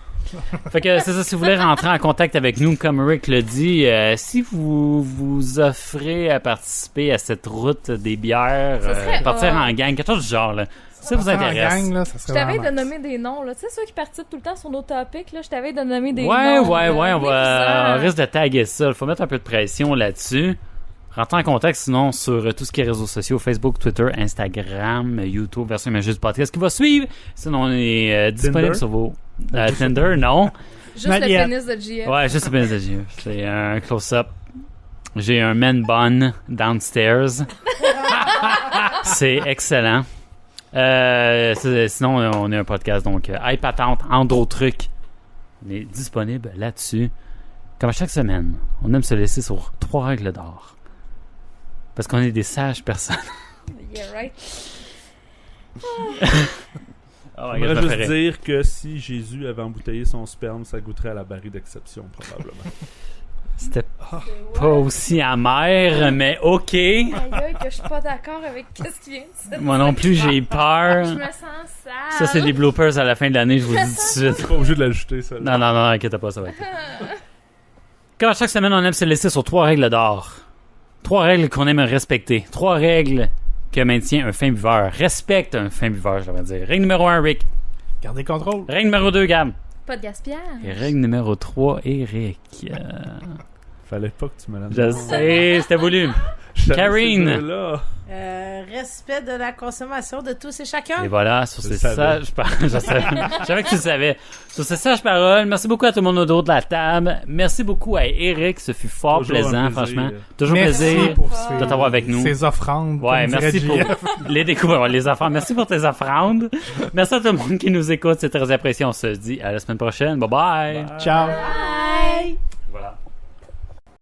Fait que c'est ça, si vous voulez rentrer en contact avec nous, comme Rick le dit, si vous vous offrez à participer à cette route des bières, Ça serait partir hot. en gang, quelque chose du genre, là. Ça vous Partir en intéresse? gang, là, ça Je serait t'avais de vraiment nommer des noms, là. Tu sais, ceux qui participent tout le temps sur nos topics, là, je t'avais de nommer des Ouais, noms. ouais, là. ouais, on Venez-vous-en. risque de taguer ça. Il faut mettre un peu de pression là-dessus. Rentrez en contact sinon sur tout ce qui est réseaux sociaux, Facebook, Twitter, Instagram, YouTube, version Imageuse Podcast qui va suivre. Sinon, on est disponible Tinder? sur vos... Tinder, non. Juste Not le yet. pénis de JF. Ouais, juste le pénis de Dieu. C'est un close-up. J'ai un man bun downstairs. C'est excellent. Sinon, on est un podcast, donc Hype Patente, en d'autres trucs. On est disponible là-dessus. Comme chaque semaine, on aime se laisser sur 3 règles d'or. Parce qu'on est des sages personnes. Yeah, right. Oh, J'aimerais juste dire que si Jésus avait embouteillé son sperme, ça goûterait à la barrie d'exception, probablement. C'était pas aussi amer, mais ok. Aïe, aïe, que je suis pas d'accord avec ce qui vient de se Moi non plus, j'ai Je peur. me sens sale. Ça, c'est des bloopers à la fin de l'année, je vous le dis tout de suite. Pas obligé de l'ajouter, ça. Non, non, non, inquiète pas, ça va être. Comme à chaque semaine, on aime se laisser sur 3 règles d'or. 3 règles qu'on aime respecter. 3 règles que maintient un fin buveur. Respecte un fin buveur, je devrais dire. Règle numéro 1, Rick. Gardez contrôle. Règle numéro 2, Gab. Pas de gaspillage. Et règle numéro 3, Eric. Fallait pas que tu me l'aimes. Je sais, c'était voulu. Karine. Là. Respect de la consommation de tous et chacun. Et voilà, sur Je ces le savais. sages paroles. Je savais que tu le savais. Sur ces sages paroles, merci beaucoup à tout le monde autour de la table. Merci beaucoup à Eric, ce fut fort Toujours un plaisant, plaisir. franchement. Toujours Merci plaisir pour de t'avoir avec nous. ces offrandes. Ouais, comme merci dirait pour JF. les découvertes, les offrandes. Merci pour tes offrandes. Merci à tout le monde qui nous écoute, c'est très apprécié. On se dit à la semaine prochaine. Bye bye. Ciao. Bye.